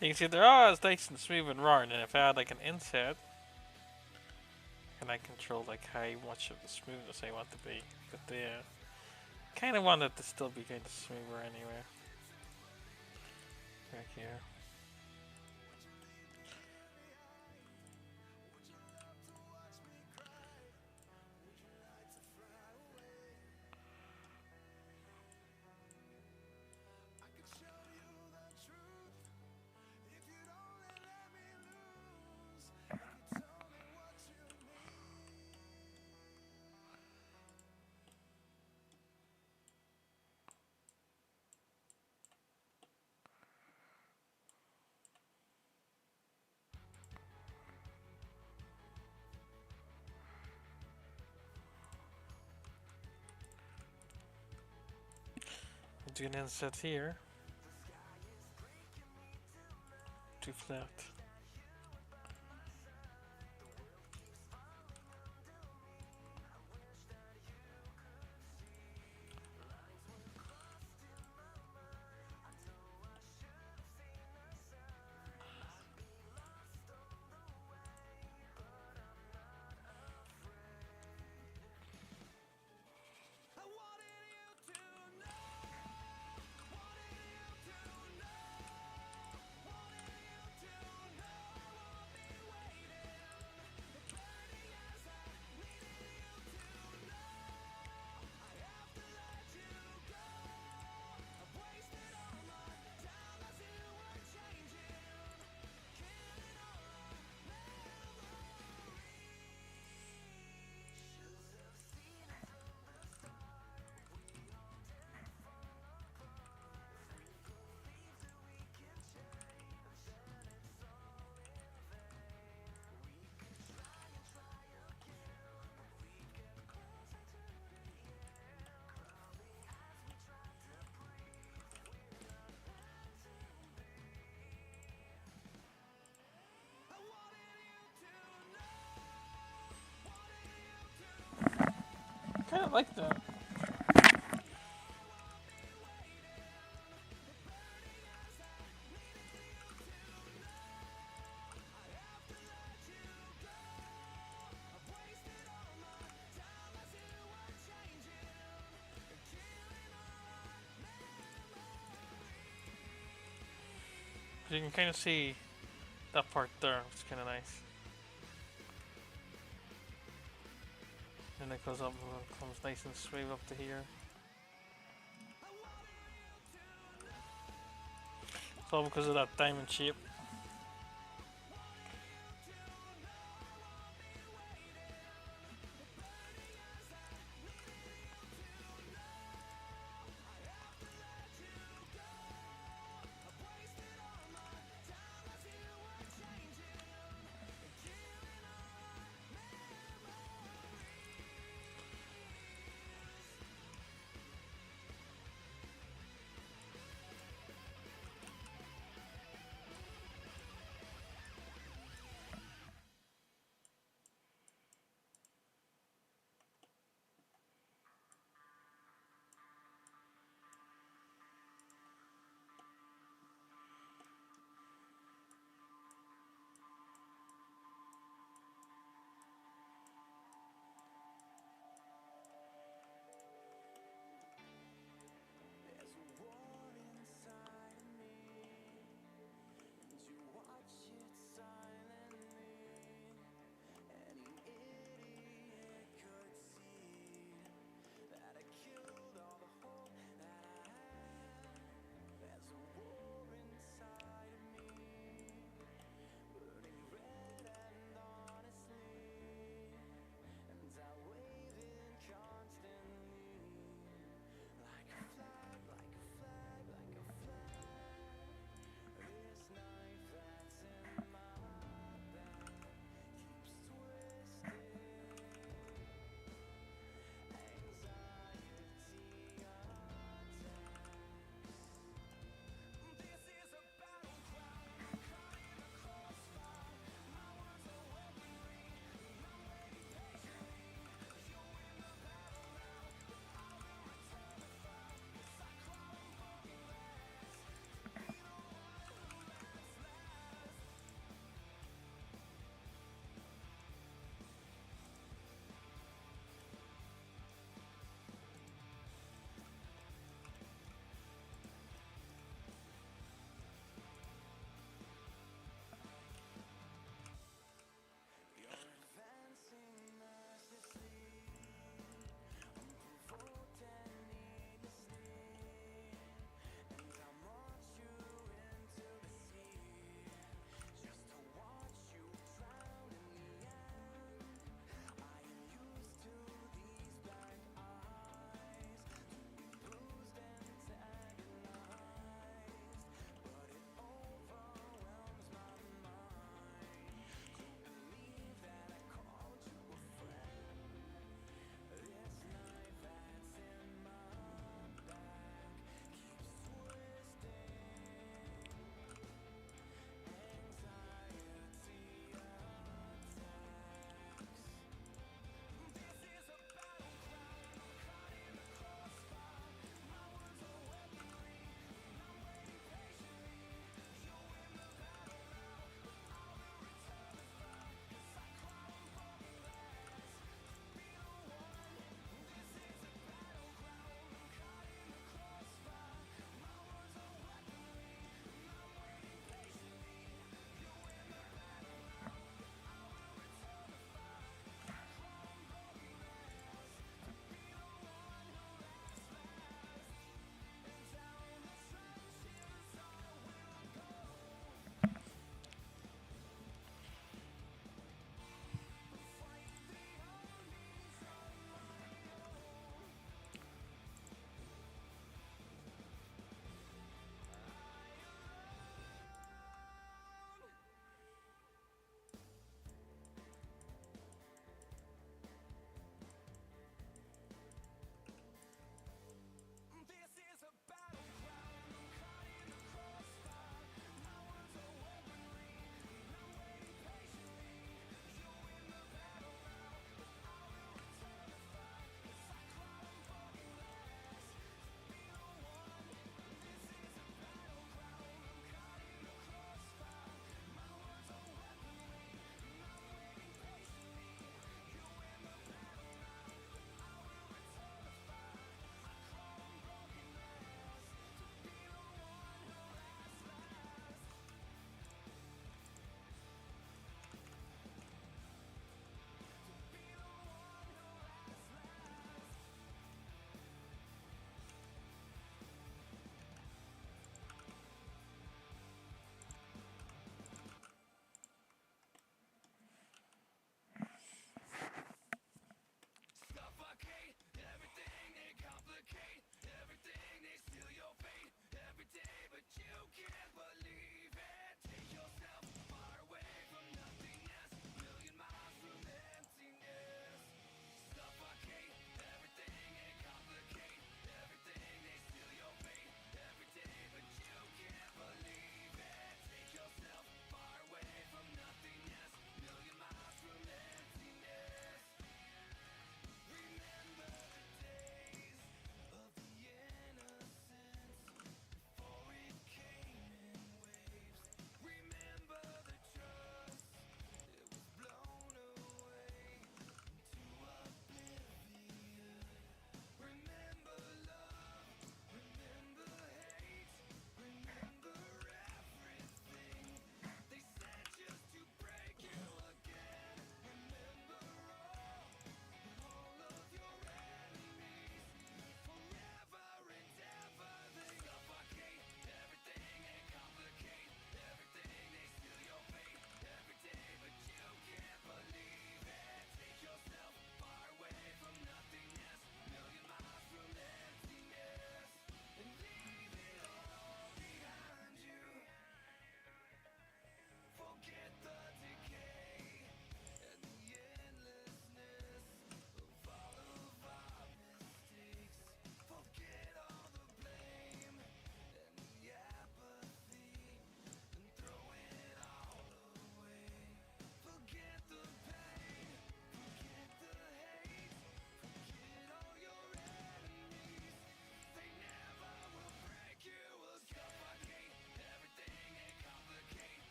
You can see there, oh, it's nice and smooth and raw, and if I had like an inset, and I control like how much of the smoothness I want to be. But yeah, kind of want it to still be kind of smoother anyway. Back here. Do an inset here. Too flat. Kind of like that. You can kind of see that part there, which is kind of nice. And it goes up, comes nice and smooth up to here. It's all because of that diamond shape.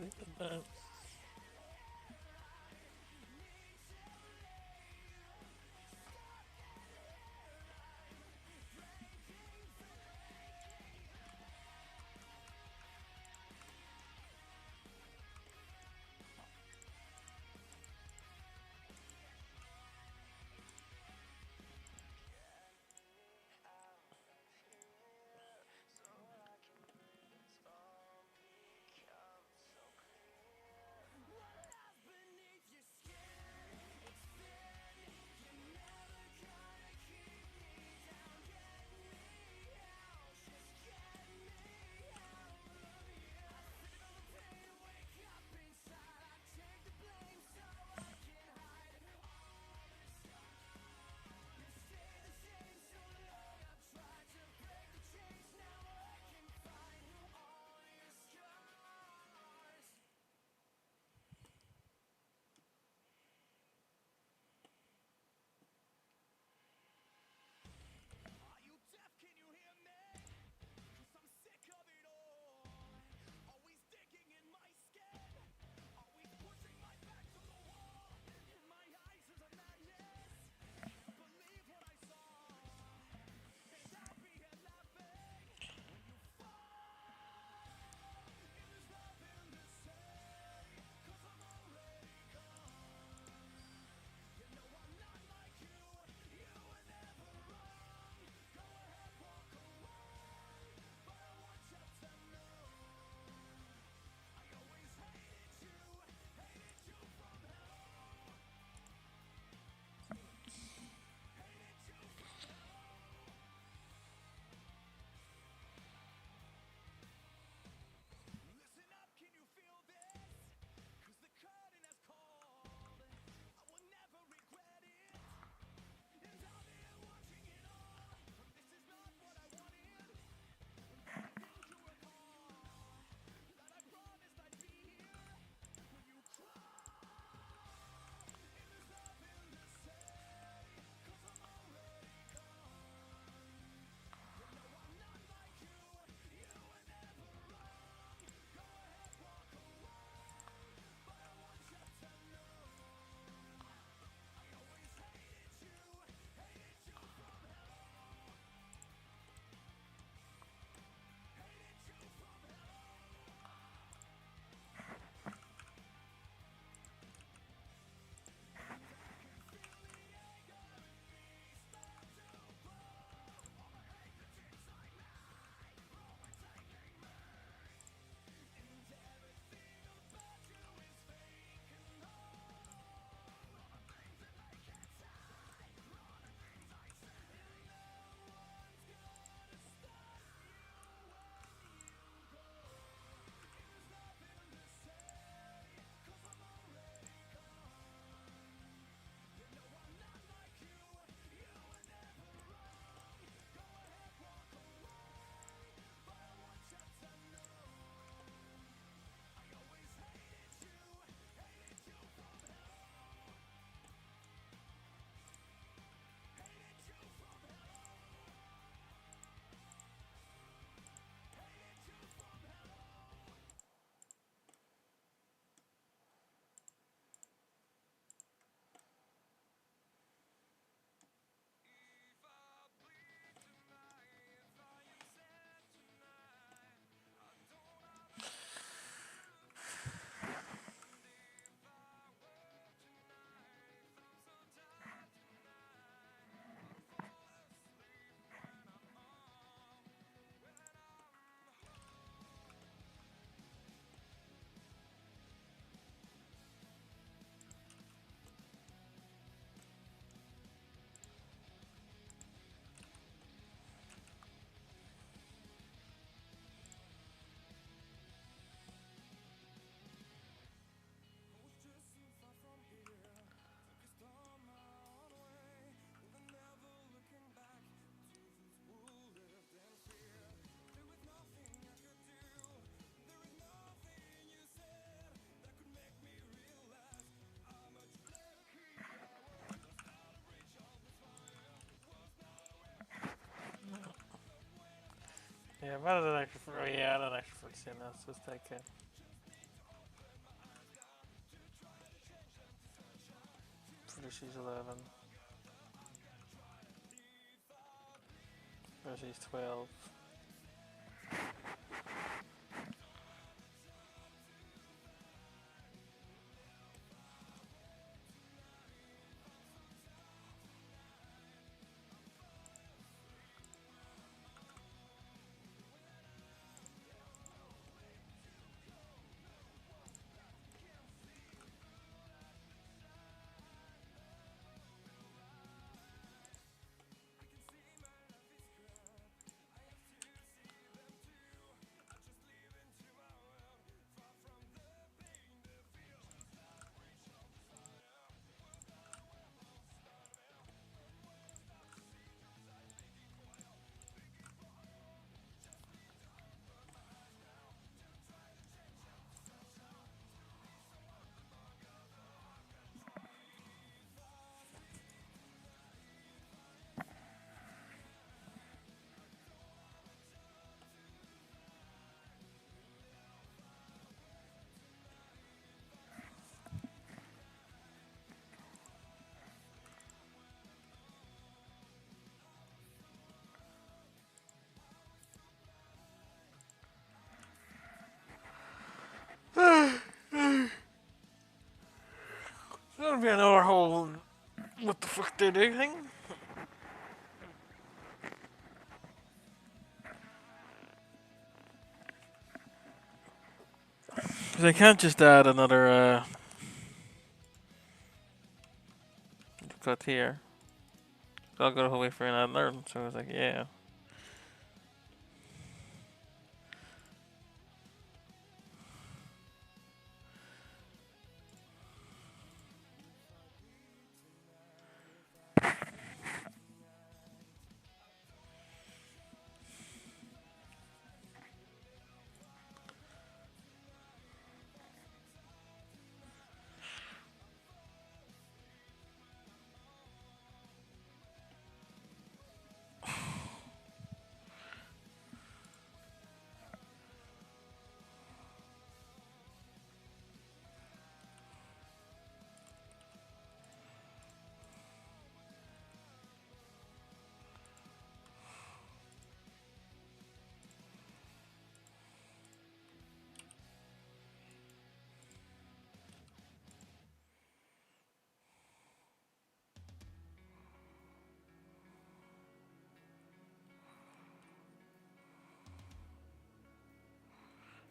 Yeah, but I don't actually, yeah, I don't actually foresee that. Let's just take it. Lucy's 11. Rosie's 12. That'll be another whole what the fuck they do thing. Cause I can't just add another cut here. I'll go the whole way for another, so I was like, yeah.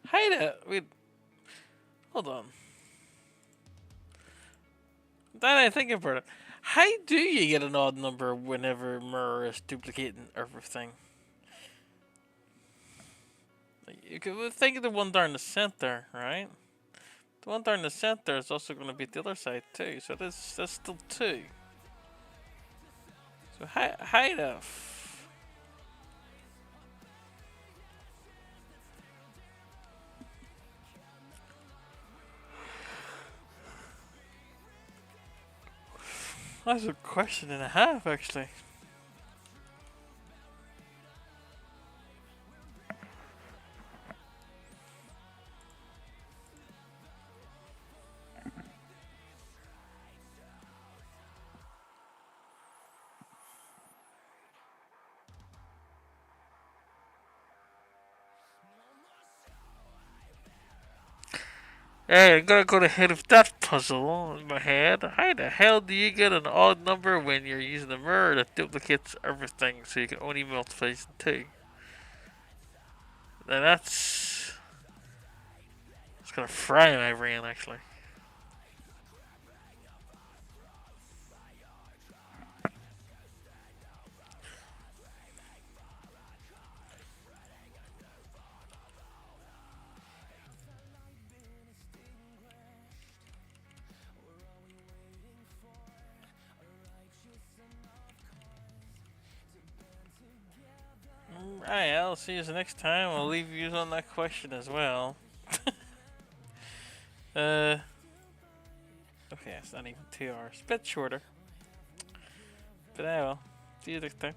Hey there, wait, hold on. Then I think about it. How do you get an odd number whenever mirror is duplicating everything? Like, you could think of the one down the center, right? The one down the center is also going to be the other side too, so that's still 2. So how the that's a question and a half, actually. Hey, I gotta go ahead of that puzzle in my head. How the hell do you get an odd number when you're using a mirror that duplicates everything so you can only multiply it in 2? Now it's gonna fry my brain, actually. Alright, I'll see you next time. I'll leave you on that question as well. Okay, it's not even 2 hours. Bit shorter. But I will. See you next time.